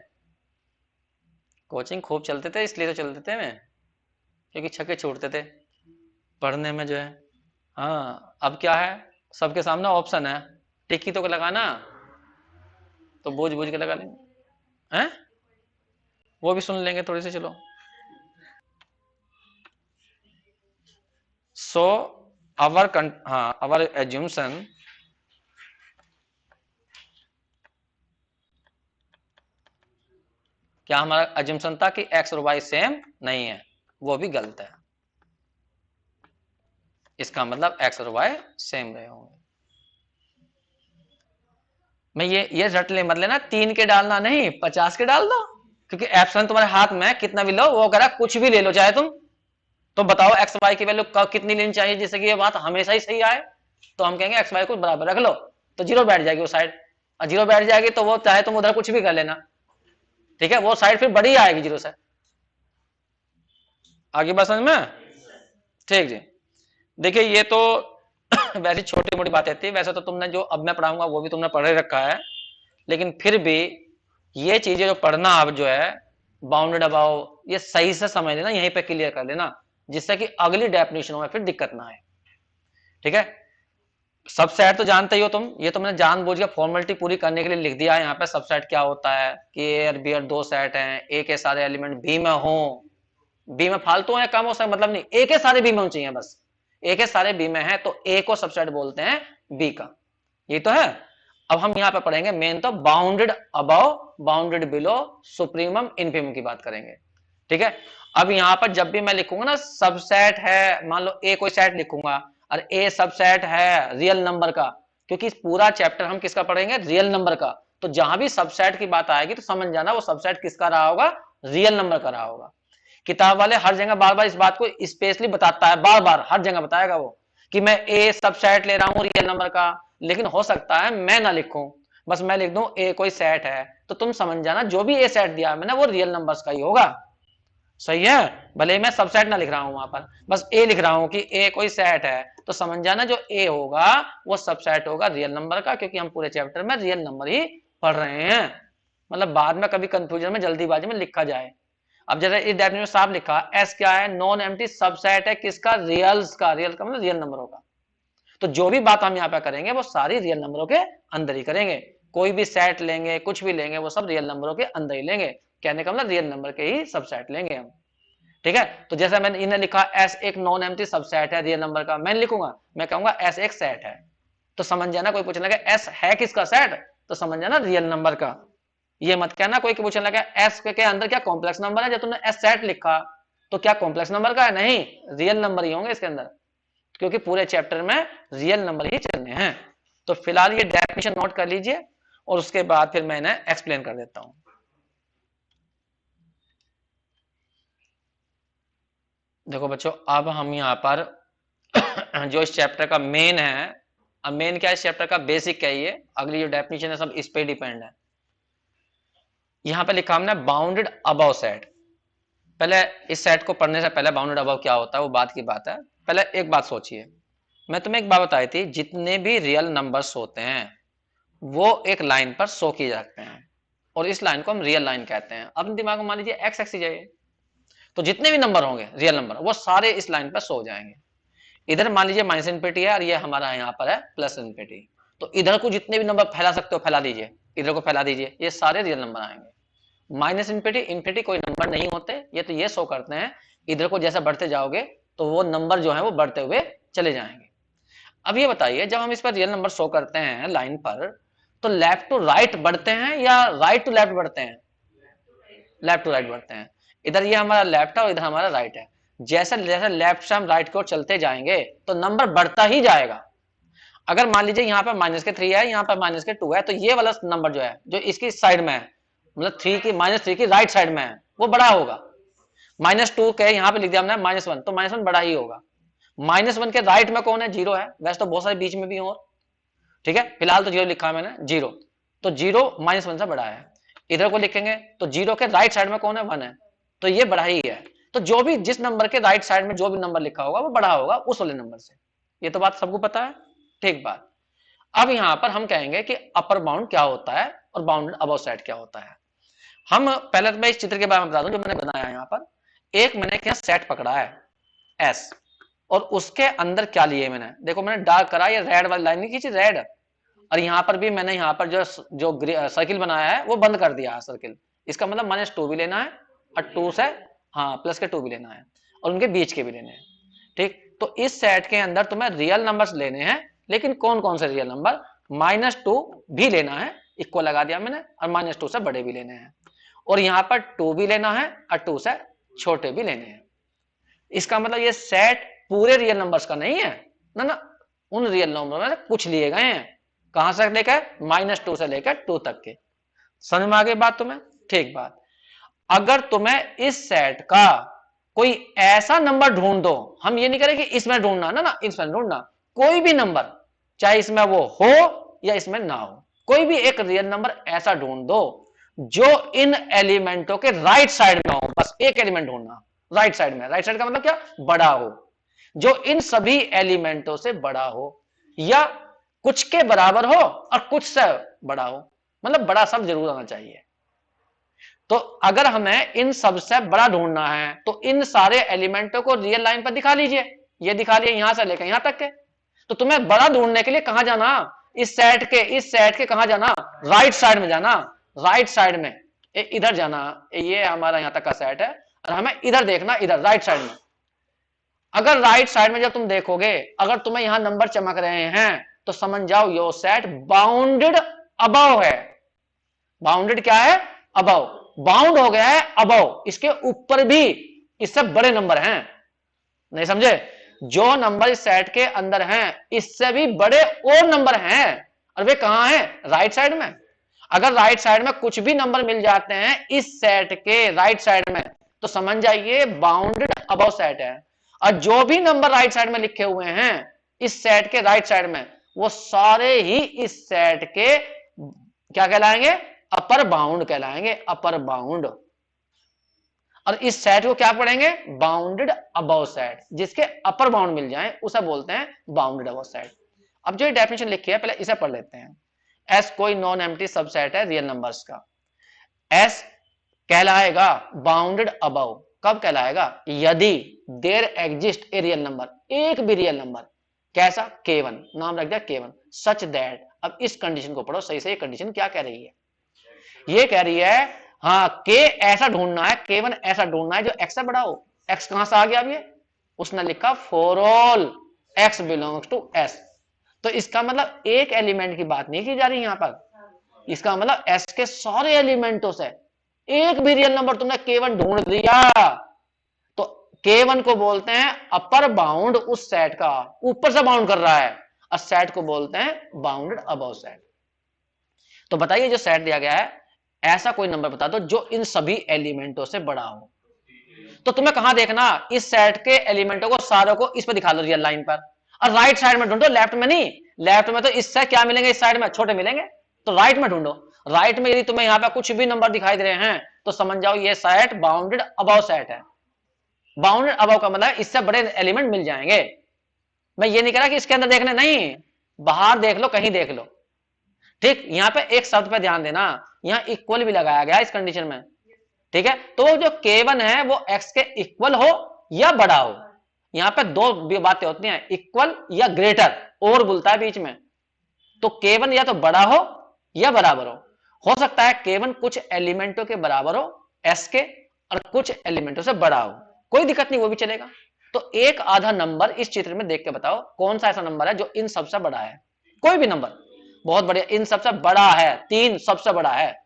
कोचिंग खूब चलते थे, इसलिए तो चलते थे मैं, क्योंकि छक्के छूटते थे पढ़ने में जो है। हाँ अब क्या है, सबके सामने ऑप्शन है, टिक्की तो लगाना, तो बूझ बूझ के लगा लेंगे हैं, वो भी सुन लेंगे थोड़ी सी, चलो। सो आवर एज्यूमशन क्या, हमारा एज्यूमशन था कि एक्स और वाई सेम नहीं है, वो भी गलत है, इसका मतलब एक्स और वाई सेम रहे होंगे। मैं ये रट ले मत लेना, 3 के डालना नहीं 50 के डाल दो, क्योंकि एप्सिलॉन तुम्हारे हाथ में कितना भी लो, वो कह रहा कुछ भी ले लो चाहे तुम, तो बताओ एक्स वाई की वैल्यू कितनी लेनी चाहिए जिससे कि ये बात हमेशा ही सही आए, तो हम कहेंगे एक्स वाई को बराबर रख लो, तो 0 बैठ जाएगी वो साइड, और 0 बैठ जाएगी तो वो चाहे तुम उधर कुछ भी कर लेना, ठीक है, वो साइड फिर बड़ी आएगी 0 से। आगे बात समझ में, ठीक जी। देखिए ये तो वैसी छोटी मोटी बातें थी, वैसे तो तुमने जो अब मैं पढ़ाऊंगा वो भी तुमने पढ़ रखा है, लेकिन फिर भी ये चीजें जो पढ़ना अब जो है बाउंडेड अबाउ, ये सही से समझ लेना, यहीं पे क्लियर कर लेना, जिससे कि अगली डेफिनेशनों में फिर दिक्कत ना आए, ठीक है। सबसेट तो जानते ही हो तुम, ये तो मैंने जानबूझ के फॉर्मेलिटी पूरी करने के लिए लिख दिया है यहाँ पे, सबसेट क्या होता है कि ए और बी और 2 सेट हैं, ए के सारे एलिमेंट बी में हो, बी में फालतू है कम हो सकता मतलब नहीं, ए के सारे बी में होने चाहिए, बस ए के सारे बी में है तो ए को सबसेट बोलते हैं बी का, ये तो है। अब हम यहाँ पे पढ़ेंगे मेन तो bounded above bounded below supremum infimum की बात करेंगे, ठीक है। अब यहाँ पर जब भी मैं लिखूंगा ना सबसेट है, मान लो ए कोई सेट लिखूंगा और ए सबसेट है रियल नंबर का, क्योंकि इस पूरा चैप्टर हम किसका पढ़ेंगे, रियल नंबर का, तो जहां भी सबसेट की बात आएगी तो समझ जाना वो सबसेट किसका रहा होगा, रियल नंबर का रहा होगा। किताब वाले हर जगह बार बार इस बात को स्पेशली बताता है, बार बार हर जगह बताएगा वो कि मैं ए सबसेट ले रहा हूं रियल नंबर का, लेकिन हो सकता है मैं ना लिखूं, बस मैं लिख दूं ए कोई सेट है, तो तुम समझ जाना जो भी ए सेट दिया मैंने वो रियल नंबर्स का ही होगा, सही है। भले मैं सबसेट ना लिख रहा हूं वहां पर, बस ए लिख रहा हूं कि ए कोई सेट है, तो समझ जाना जो ए होगा वो सबसेट होगा रियल नंबर का, क्योंकि हम पूरे चैप्टर में रियल नंबर ही पढ़ रहे हैं, मतलब बाद में कभी कंफ्यूजन में जल्दीबाजी में लिखा जाए। अब जरा इस डेफिनेशन में साफ लिखा, एस क्या है, नॉन एम्प्टी सबसेट है किसका, रियल्स का, रियल का मतलब रियल नंबरों का। तो जो भी बात हम यहाँ पे करेंगे वो सारी रियल नंबरों के अंदर ही करेंगे, कोई भी सेट लेंगे कुछ भी लेंगे वो सब रियल नंबरों के अंदर ही लेंगे, कहने का मतलब रियल नंबर के ही सबसेट लेंगे हम, ठीक है। तो जैसा मैंने इन्हें लिखा एस एक नॉन एम्प्टी सबसेट है रियल नंबर का, मैं लिखूंगा, मैं कहूंगा एस एक सेट है, तो समझ जाना, कोई पूछने लगा एस है किसका सेट, तो समझ जाना रियल नंबर का। ये मत कहना कोई पूछने लगा एस के अंदर क्या कॉम्प्लेक्स नंबर है, जब तुमने एस सेट लिखा तो क्या कॉम्प्लेक्स नंबर का है, नहीं, रियल नंबर ही होंगे इसके अंदर, क्योंकि पूरे चैप्टर में रियल नंबर ही चलने हैं। तो फिलहाल ये डेफिनेशन नोट कर लीजिए और उसके बाद फिर मैं इन्हें एक्सप्लेन कर देता हूं। देखो बच्चों, अब हम यहां पर जो इस चैप्टर का मेन है, अब मेन क्या है इस चैप्टर का, बेसिक क्या है, ये अगली जो डेफिनेशन है सब इस पे डिपेंड है। यहां पे लिखा हमने बाउंडेड अबव सेट। पहले इस सेट को पढ़ने से पहले बाउंडेड अबव क्या होता है वो बात की बात है। पहले एक बात सोचिए, मैं तुम्हें एक बात बताई थी, जितने भी रियल नंबर्स होते हैं वो एक लाइन पर शो किए जाते हैं और इस लाइन को हम रियल लाइन कहते हैं। अपने दिमाग में मान लीजिए एक्स एक्सिस है, तो जितने भी नंबर होंगे रियल नंबर वो सारे इस लाइन पर शो हो जाएंगे। इधर मान लीजिए माइनस इनफिनिटी है और ये हमारा यहाँ पर है प्लस इनफिनिटी, तो इधर को जितने भी नंबर फैला सकते हो फैला दीजिए, इधर को फैला दीजिए, ये सारे रियल नंबर आएंगे। माइनस इनफिनिटी इनफिनिटी कोई नंबर नहीं होते, ये तो ये शो करते हैं इधर को जैसे बढ़ते जाओगे तो वो नंबर जो है वो बढ़ते हुए चले जाएंगे। अब ये बताइए, जब हम इस पर रियल नंबर शो करते हैं लाइन पर, तो लेफ्ट टू राइट बढ़ते हैं या राइट टू लेफ्ट बढ़ते हैं, लेफ्ट टू राइट बढ़ते हैं। इधर ये हमारा लेफ्ट है और इधर हमारा राइट है, जैसे जैसे लेफ्ट से हम राइट की ओर चलते जाएंगे तो नंबर बढ़ता ही जाएगा। अगर मान लीजिए यहाँ पर माइनस के 3 है, यहाँ पर माइनस के 2 है, तो ये वाला नंबर जो है जो इसकी साइड में है, मतलब 3 की -3 की राइट साइड में है, वो बड़ा होगा। -2 के यहाँ पे लिख दिया हमने -1, तो -1 बड़ा ही होगा। -1 के राइट में कौन है, 0 है, वैसे तो बहुत सारे बीच में भी हो, ठीक है, फिलहाल तो 0 लिखा है मैंने, 0, तो 0 -1 से बड़ा है। इधर को लिखेंगे तो 0 के राइट साइड में कौन है, 1 है, तो ये बड़ा ही है। तो जो भी जिस नंबर के राइट साइड में जो भी नंबर लिखा होगा वो बड़ा होगा उस वाले नंबर से। ये तो बात सबको पता है, ठीक बात। अब यहां पर हम कहेंगे कि अपर बाउंड क्या होता है और बाउंडेड अबव सेट क्या होता है। हम पहले तो मैं इस चित्र के बारे में बता दूं जो मैंने बनाया है। यहाँ पर एक मैंने क्या सेट पकड़ा है एस, और उसके अंदर क्या लिए मैंने, देखो मैंने डार्क करा, ये रेड वाली लाइन नहीं खींची, रेड, और यहाँ पर भी मैंने यहाँ पर जो जो सर्किल बनाया है वो बंद कर दिया है सर्किल। इसका मतलब -2 भी लेना है और 2 से हाँ प्लस के 2 भी लेना है और उनके बीच के भी लेने हैं, ठीक। तो इस सेट के अंदर तुम्हें रियल नंबर्स लेने हैं, लेकिन कौन कौन से रियल नंबर, -2 भी लेना है, इक्वल लगा दिया मैंने, और -2 से बड़े भी लेने हैं, और यहाँ पर 2 भी लेना है और 2 से छोटे भी लेने हैं। इसका मतलब ये सेट पूरे रियल नंबर्स का नहीं है ना, ना, उन रियल नंबर में कुछ लिए गए हैं, कहां से लेकर -2 से लेकर 2 तक के। समझ में आ गई बात तुम्हें, ठीक बात। अगर तुम्हें इस सेट का कोई ऐसा नंबर ढूंढ दो, हम ये नहीं करें कि इसमें ढूंढना ना, ना इसमें ढूंढना, कोई भी नंबर चाहे इसमें वो हो या इसमें ना हो, कोई भी एक रियल नंबर ऐसा ढूंढ दो जो इन एलिमेंटों के राइट साइड में हो, बस एक एलिमेंट ढूंढना राइट साइड में, राइट साइड का मतलब क्या, बड़ा हो, जो इन सभी एलिमेंटों से बड़ा हो या कुछ के बराबर हो और कुछ से बड़ा हो, मतलब बड़ा सब जरूर आना चाहिए। तो अगर हमें इन सबसे बड़ा ढूंढना है तो इन सारे एलिमेंटों को रियल लाइन पर दिखा लीजिए, ये दिखा लिया यहां से लेकर यहां तक के। तो तुम्हें बड़ा ढूंढने के लिए कहां जाना, इस सेट के कहां जाना, राइट साइड में जाना, राइट साइड में इधर जाना, ये हमारा यहां तक का सेट है और हमें इधर देखना, इधर राइट साइड में। अगर राइट साइड में जब तुम देखोगे अगर तुम्हें यहां नंबर चमक रहे हैं तो समझ जाओ यो सेट बाउंडेड अबव है। बाउंडेड क्या है, अबव, बाउंड हो गया है अबव, इसके ऊपर भी इससे बड़े नंबर हैं, नहीं समझे, जो नंबर इस सेट के अंदर हैं इससे भी बड़े और नंबर हैं, और वे कहां हैं, राइट साइड में। अगर राइट साइड में कुछ भी नंबर मिल जाते हैं इस सेट के राइट साइड में तो समझ जाइए बाउंडेड अबव सेट है, और जो भी नंबर राइट साइड में लिखे हुए हैं इस सेट के राइट साइड में वो सारे ही इस सेट के क्या कहलाएंगे, अपर बाउंड कहलाएंगे, अपर बाउंड। और इस सेट को क्या पढ़ेंगे, बाउंडेड अबव सेट, जिसके अपर बाउंड मिल जाए उसे बोलते हैं बाउंडेड अबव सेट। अब जो डेफिनेशन लिखी है पहले इसे पढ़ लेते हैं। एस कोई नॉन एम्प्टी सबसेट है रियल नंबर्स का। एस कहलाएगा बाउंडेड अबव। कब कहलाएगा? यदि there exist a real number, एक भी रियल नंबर, कैसा? K1, नाम रख दिया K1, सच दैट। अब इस कंडीशन को पढ़ो सही से, ये कंडीशन क्या कह रही है? ये कह रही है हाँ K ऐसा ढूंढना है, K1 ऐसा ढूंढना है जो X से बड़ा हो। X कहां से आ गया? अब ये उसने लिखा for all X belongs to S। तो इसका मतलब एक एलिमेंट की बात नहीं की जा रही यहां पर, इसका मतलब S के सारे एलिमेंटों से एक भी रियल नंबर तुमने K1 ढूंढ दिया तो K1 को बोलते हैं अपर बाउंड उस सेट का, ऊपर से बाउंड कर रहा है, और सेट को बोलते हैं बाउंडेड अबव सेट। तो बताइए जो सेट दिया गया है ऐसा कोई नंबर बता दो जो इन सभी एलिमेंटों से बड़ा हो। तो तुम्हें कहां देखना? इस सेट के एलिमेंटों को सारों को इस पर दिखा लो रियल लाइन पर, और राइट साइड में ढूंढो, लेफ्ट में नहीं। लेफ्ट में तो इससे क्या मिलेंगे? इस साइड में छोटे मिलेंगे, तो राइट में ढूंढो। राइट में यदि तुम्हें यहां पर कुछ भी नंबर दिखाई दे रहे हैं तो समझ जाओ ये सेट बाउंडेड अबव सेट है। बाउंडेड अबव का मतलब इससे बड़े एलिमेंट मिल जाएंगे। मैं ये नहीं कह रहा कि इसके अंदर देखने, नहीं, बाहर देख लो, कहीं देख लो। ठीक, यहां पे एक शब्द पे ध्यान देना, यहां इक्वल भी लगाया गया इस कंडीशन में। ठीक है, तो जो K1 है वो X के इक्वल हो या बड़ा हो। यहां पे दो बातें होती हैं, इक्वल या ग्रेटर, और बोलता है बीच में। तो K1 या तो बड़ा हो या बराबर हो सकता है K1 कुछ एलिमेंटों के बराबर हो S के, और कुछ एलिमेंटों से बड़ा हो, कोई दिक्कत नहीं, वो भी चलेगा। तो एक आधा नंबर इस चित्र में देख के बताओ कौन सा ऐसा नंबर है जो इन सबसे बड़ा है। कोई भी नंबर, बहुत बढ़िया, इन सबसे बड़ा है, 3 सबसे बड़ा है।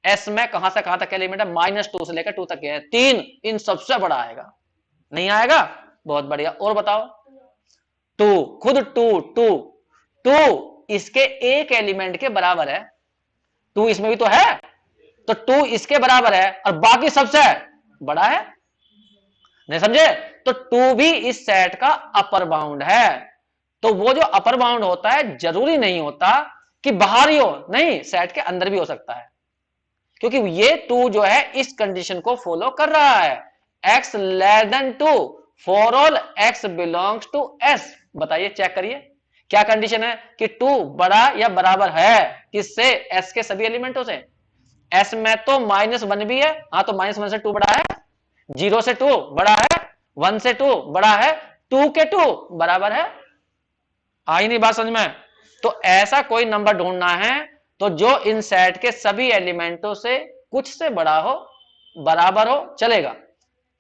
एस में कहां से कहां तक एलिमेंट है? -2 से लेकर 2 तक है, 3 इन सबसे बड़ा आएगा। नहीं आएगा? बहुत बढ़िया, और बताओ। 2, खुद 2 इसके एक एलिमेंट के बराबर है, 2 इसमें भी तो है, तो 2 इसके बराबर है और बाकी सबसे बड़ा है। नहीं समझे? तो 2 भी इस सेट का अपर बाउंड है। तो वो जो अपर बाउंड होता है जरूरी नहीं होता कि बाहर ही हो, नहीं, सेट के अंदर भी हो सकता है, क्योंकि ये 2 जो है इस कंडीशन को फॉलो कर रहा है, x less than 2 for all x belongs to S। बताइए, चेक करिए क्या कंडीशन है कि 2 बड़ा या बराबर है किससे? S के सभी एलिमेंटों से। S में तो -1 भी है, हाँ, तो -1 से 2 बड़ा है, 0 से 2 बड़ा है, 1 से 2 बड़ा है, 2 के 2 बराबर है। आई नहीं बात समझ में? तो ऐसा कोई नंबर ढूंढना है तो जो इन सेट के सभी एलिमेंटों से कुछ से बड़ा हो, बराबर हो, चलेगा।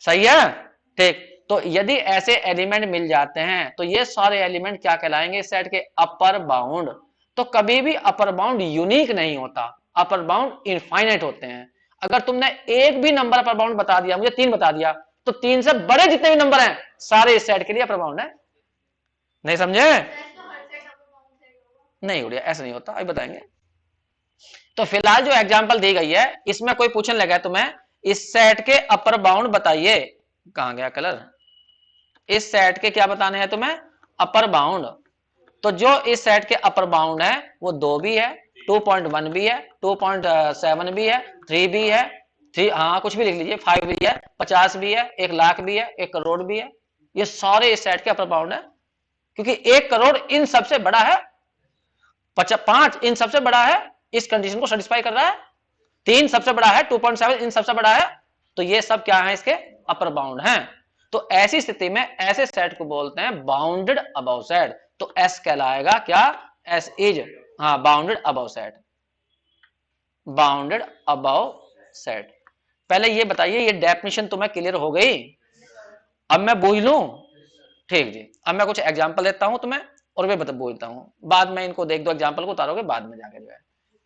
सही है? ठीक, तो यदि ऐसे एलिमेंट मिल जाते हैं तो ये सारे एलिमेंट क्या कहलाएंगे? इस सेट के अपर बाउंड। तो कभी भी अपर बाउंड यूनिक नहीं होता, अपर बाउंड इनफाइनाइट होते हैं। अगर तुमने एक भी नंबर अपर बाउंड बता दिया, मुझे 3 बता दिया, तो 3 से बड़े जितने भी नंबर हैं सारे इस सेट के लिए अपर बाउंड है। नहीं समझे? नहीं उड़िया, ऐसा नहीं होता, अभी बताएंगे। तो फिलहाल जो एग्जांपल दी गई है इसमें कोई पूछने लगा तुम्हें इस सेट के अपर बाउंड बताइए, कहां गया कलर, इस सेट के क्या बताने हैं तुम्हें? Upper bound. तो जो इस सेट के अपर बाउंड है वो 2 भी है, 2.1 भी है, 2.7 भी है, 3 भी है, 3, हाँ कुछ भी लिख लीजिए, 5 भी है, 50 भी है, 1 लाख भी है, 1 करोड़ भी है। ये सारे इस सेट के अपर बाउंड है, क्योंकि 1 करोड़ इन सबसे बड़ा है, 5 इन सबसे बड़ा है, इस कंडीशन को सेटिस्फाई कर रहा है, 3 सबसे बड़ा है, 2.7 इन सबसे बड़ा है, तो ये सब क्या है? इसके अपर बाउंड हैं। तो ऐसी स्थिति में ऐसे सेट को बोलते हैं बाउंडेड अबव सेट। तो एस कहलाएगा क्या? एस इज, हाँ, bounded above set, bounded above set. पहले ये बताइए ये डेफिनेशन तुम्हें क्लियर हो गई? अब मैं बोल लूं? ठीक जी, अब मैं कुछ एग्जांपल देता हूं तुम्हें और वे बोलता हूं, बाद में इनको देख दो, एग्जांपल को उतारोगे बाद में जाके जो है।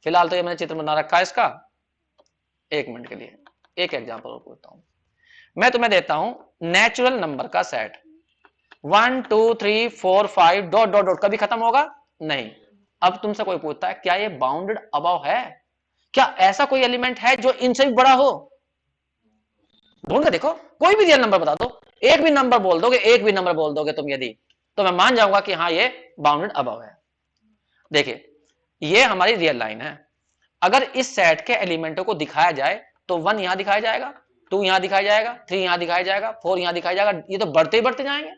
फिलहाल तो ये मैंने चित्र बना रखा है इसका, 1 मिनट के लिए एक एग्जांपल और बोलता हूं। मैं तुम्हें देता हूं नेचुरल नंबर का सेट, 1 2 3 4 5 डॉट डॉट डॉट, कभी खत्म होगा नहीं। अब तुमसे कोई पूछता है क्या ये बाउंडेड अबव है? क्या ऐसा कोई एलिमेंट है जो इनसे भी बड़ा हो? ढूंढ के देखो, कोई भी रियल नंबर बता दो, एक भी नंबर बोल दोगे, एक भी नंबर बोल दोगे तुम यदि, तो मैं मान जाऊंगा कि हाँ ये बाउंडेड अबव है। देखिए ये हमारी रियल लाइन है, अगर इस सेट के एलिमेंटों को दिखाया जाए तो 1 यहां दिखाया जाएगा, 2 यहां दिखाया जाएगा, 3 यहां दिखाया जाएगा, 4 यहां दिखाया जाएगा, ये तो बढ़ते ही बढ़ते जाएंगे।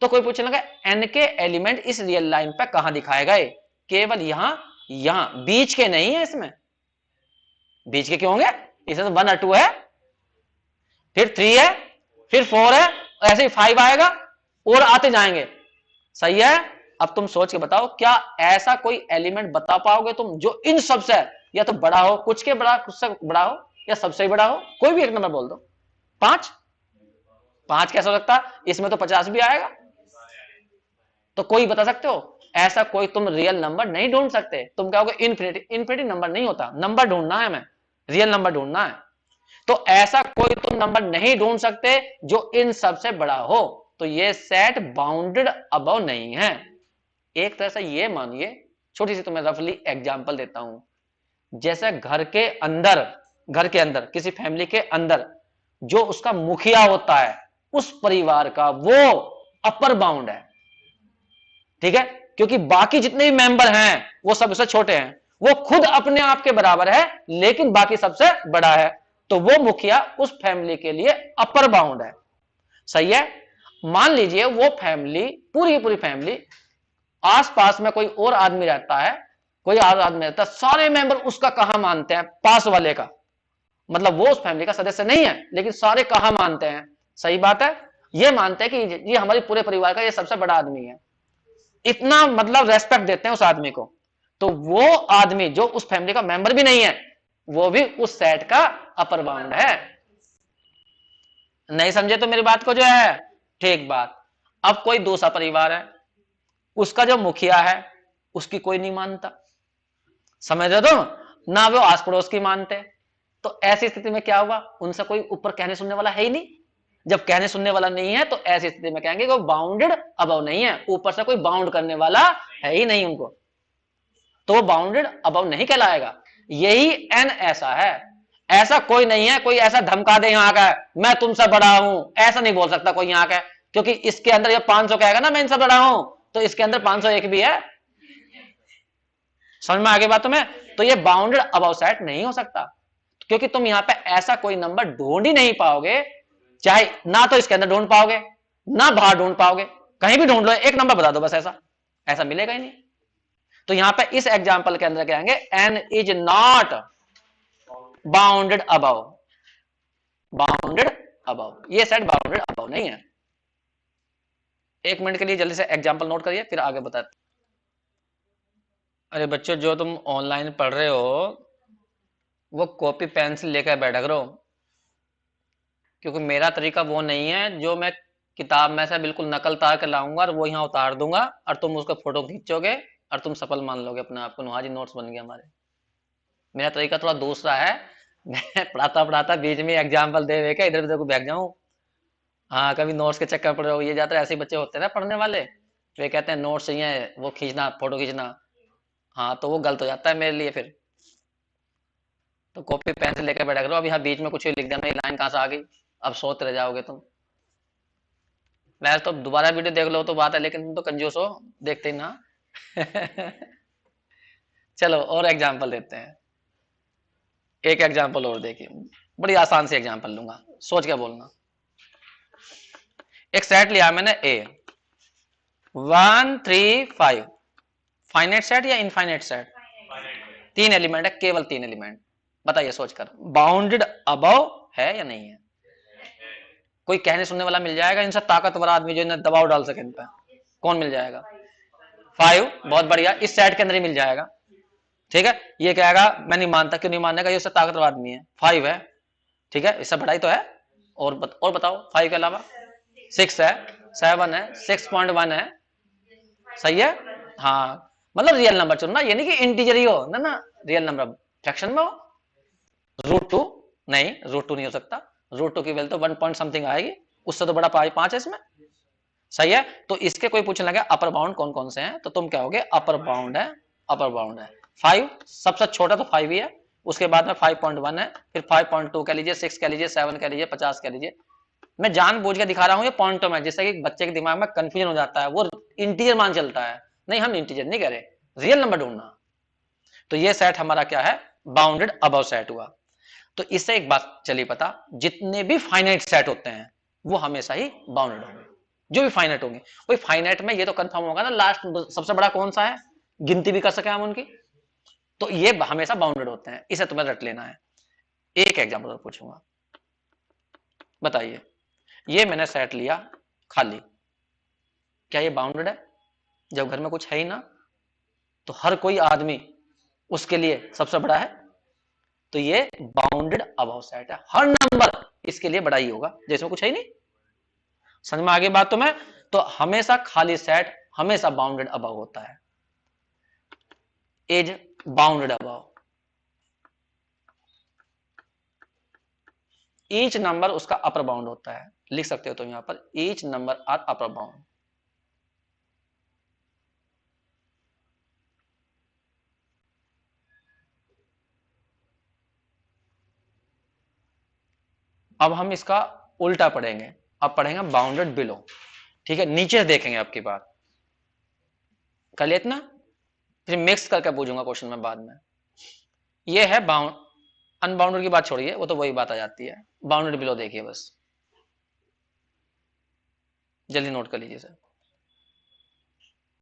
तो कोई पूछने लगा n के एलिमेंट इस रियल लाइन पर कहां दिखाए गए? केवल यहां, यहां, बीच के नहीं है, इसमें बीच के क्यों होंगे? इसे तो 1 और 2 है, फिर 3 है, फिर 4 है, ऐसे ही 5 आएगा और आते जाएंगे। सही है। अब तुम सोच के बताओ, क्या ऐसा कोई एलिमेंट बता पाओगे तुम जो इन सबसे या तो बड़ा हो, कुछ के बड़ा, कुछ से बड़ा हो, या सबसे बड़ा हो? कोई भी एक नंबर बोल दो। 5? 5 कैसा हो सकता? इसमें तो 50 भी आएगा। तो कोई बता सकते हो? ऐसा कोई तुम रियल नंबर नहीं ढूंढ सकते। तुम कहोगे इन्फिनिटी, इन्फिनिटी नंबर नहीं होता, नंबर ढूंढना है, हमें रियल नंबर ढूंढना है। तो ऐसा कोई तुम नंबर नहीं ढूंढ सकते जो इन सबसे बड़ा हो। तो ये सेट बाउंडेड अबव नहीं है। एक तरह से ये मानिए, छोटी सी तुम्हें रफली एग्जांपल देता हूं, जैसे घर के अंदर किसी फैमिली के अंदर जो उसका मुखिया होता है, उस परिवार का वो अपर बाउंड है। ठीक है, क्योंकि बाकी जितने भी मेंबर हैं वो सबसे छोटे हैं, वो खुद अपने आप के बराबर है लेकिन बाकी सबसे बड़ा है, तो वो मुखिया उस फैमिली के लिए अपर बाउंड है। सही है। मान लीजिए वो फैमिली, पूरी फैमिली, आसपास में कोई और आदमी रहता है, कोई और आदमी रहता है, सारे मेंबर उसका कहा मानते हैं, पास वाले का, मतलब वो उस फैमिली का सदस्य नहीं है लेकिन सारे कहा मानते हैं। सही बात है। ये मानते हैं कि ये हमारे पूरे परिवार का ये सबसे बड़ा आदमी है, इतना मतलब रेस्पेक्ट देते हैं उस आदमी को। तो वो आदमी जो उस फैमिली का मेंबर भी नहीं है, वो भी उस सेट का अपर बाउंड है। नहीं समझे तो मेरी बात को जो है? ठीक बात। अब कोई दूसरा परिवार है, उसका जो मुखिया है उसकी कोई नहीं मानता, समझ रहे तुम? ना वो आस पड़ोस की मानते। तो ऐसी स्थिति में क्या हुआ? उनसे कोई ऊपर कहने सुनने वाला है ही नहीं। जब कहने सुनने वाला नहीं है तो ऐसी स्थिति में कहेंगे वो बाउंडेड अबव नहीं है, ऊपर से कोई बाउंड करने वाला है ही नहीं उनको, तो वो बाउंडेड अबव नहीं कहलाएगा। यही एन ऐसा है। ऐसा कोई नहीं है कोई ऐसा धमका दे यहां का मैं तुमसे बड़ा हूं, ऐसा नहीं बोल सकता कोई यहां का, क्योंकि इसके अंदर ये 500 कहेगा ना मैं इनसे बड़ा हूं, तो इसके अंदर 501 भी है। समझ में आगे बात तुम्हें? तो ये बाउंडेड अबव सेट नहीं हो सकता, क्योंकि तुम यहां पे ऐसा कोई नंबर ढूंढ ही नहीं पाओगे, चाहे ना तो इसके अंदर ढूंढ पाओगे ना बाहर ढूंढ पाओगे, कहीं भी ढूंढ लो एक नंबर बता दो बस, ऐसा ऐसा मिलेगा ही नहीं। तो यहां पे इस एग्जांपल के अंदर कहेंगे N is not bounded above, bounded above, ये सेट बाउंडेड अबव नहीं है। एक मिनट के लिए जल्दी से एग्जांपल नोट करिए फिर आगे बताते। अरे बच्चों, जो तुम ऑनलाइन पढ़ रहे हो वो कॉपी पेंसिल लेकर बैठा करो, क्योंकि मेरा तरीका वो नहीं है जो मैं किताब में से बिल्कुल नकल तार कर लाऊंगा और वो यहाँ उतार दूंगा और तुम उसका फोटो खींचोगे और तुम सफल मान लोगे अपने आप को, हाँ जी नोट्स बन गए हमारे। मेरा तरीका थोड़ा दूसरा है। मैं पढ़ाता पढ़ाता बीच में एग्जाम्पल दे के इधर उधर को बैठ जाऊं। हाँ, कभी नोट्स के चक्कर पड़ रहे हो, ये जाते ऐसे बच्चे होते हैं ना पढ़ने वाले, वे कहते हैं नोट्स चाहिए, वो खींचना, फोटो खींचना, हाँ तो वो गलत हो जाता है मेरे लिए फिर। तो कॉपी पेंसिल लेकर बैठा करो, अभी हाँ बीच में कुछ लिख देना, ये लाइन कहाँ से आ गई, अब सोचते रह जाओगे तुम। वैसे तो दोबारा वीडियो देख लो तो बात है, लेकिन तुम तो कंजूस हो, देखते ही ना। चलो और एग्जांपल देते हैं, एक एग्जांपल और देखिए, बड़ी आसान सी एग्जांपल लूंगा, सोच के बोलना। एक सेट लिया मैंने ए 1 3 5, फाइनाइट सेट या इनफाइनाइट सेट? 3 एलिमेंट है, केवल 3 एलिमेंट। बताइए सोचकर, बाउंडेड अबव है या नहीं है? कोई कहने सुनने वाला मिल जाएगा इनसे ताकतवर आदमी जो इन्हें दबाव डाल सके इन पे? कौन मिल जाएगा? 5, बहुत बढ़िया, इस सेट के अंदर ही मिल जाएगा। ठीक है, ये कहेगा मैं नहीं मानता, क्यों नहीं मानने का, ये उससे ताकतवर आदमी है, 5 है। ठीक है, इससे बड़ा ही तो है। और बताओ 5 के अलावा 6 है, 7 है, 6.1 है। सही है। हाँ, मतलब रियल नंबर चुनना, ये नहीं कि इंटीजर ही हो ना, ना रियल नंबर फ्रैक्शन में हो। √2 नहीं, √2 नहीं हो सकता, √2 की वैल्यू तो 1 पॉइंट समथिंग आएगी, उससे तो बड़ा 5 है इसमें। सही है। तो इसके कोई पूछने लगे अपर बाउंड कौन कौन से हैं, तो तुम क्या होगे, अपर बाउंड है, अपर बाउंड है 5, सबसे छोटा तो 5 ही है, उसके बाद में 5.1 है, फिर 5.2 कह लीजिए, 6 कह लीजिए, 7 कह लीजिए, 50 कह लीजिए। मैं जानबूझ के दिखा रहा हूं ये पॉइंटों में, जिससे कि बच्चे के दिमाग में कंफ्यूजन हो जाता है, वो इंटीजर मान चलता है। नहीं, हम इंटीजर नहीं कह रहे, रियल नंबर ढूंढना। तो ये सेट हमारा क्या है, बाउंडेड अबव सेट हुआ। तो इससे एक बात चली पता, जितने भी फाइनाइट सेट होते हैं वो हमेशा ही बाउंडेड होंगे, जो भी फाइनाइट होंगे। कोई फाइनाइट में ये तो कंफर्म होगा ना लास्ट सबसे बड़ा कौन सा है, गिनती भी कर सके हम उनकी, तो ये हमेशा बाउंडेड होते हैं, इसे तुम्हें रट लेना है। एक एग्जाम्पल और पूछूंगा, बताइए ये मैंने सेट लिया खाली, क्या ये बाउंडेड है? जब घर में कुछ है ही ना, तो हर कोई आदमी उसके लिए सबसे बड़ा है, तो ये बाउंडेड अबव सेट है। हर नंबर इसके लिए बड़ा ही होगा, जैसे कुछ है ही नहीं। समझ में आगे बात? तो हमेशा खाली सेट हमेशा बाउंडेड अबव होता है, is bounded above. Each number उसका अपर बाउंड होता है, लिख सकते हो तुम यहां पर, each number are upper bound. अब हम इसका उल्टा पढ़ेंगे, अब पढ़ेंगे बाउंडेड बिलो। ठीक है, नीचे देखेंगे आपकी बात, कर लिया इतना, फिर मिक्स करके पूछूंगा क्वेश्चन में बाद में। ये है बाउंड, अनबाउंडेड की बात छोड़िए, वो तो वही बात आ जाती है। बाउंडेड बिलो देखिए बस, जल्दी नोट कर लीजिए सर।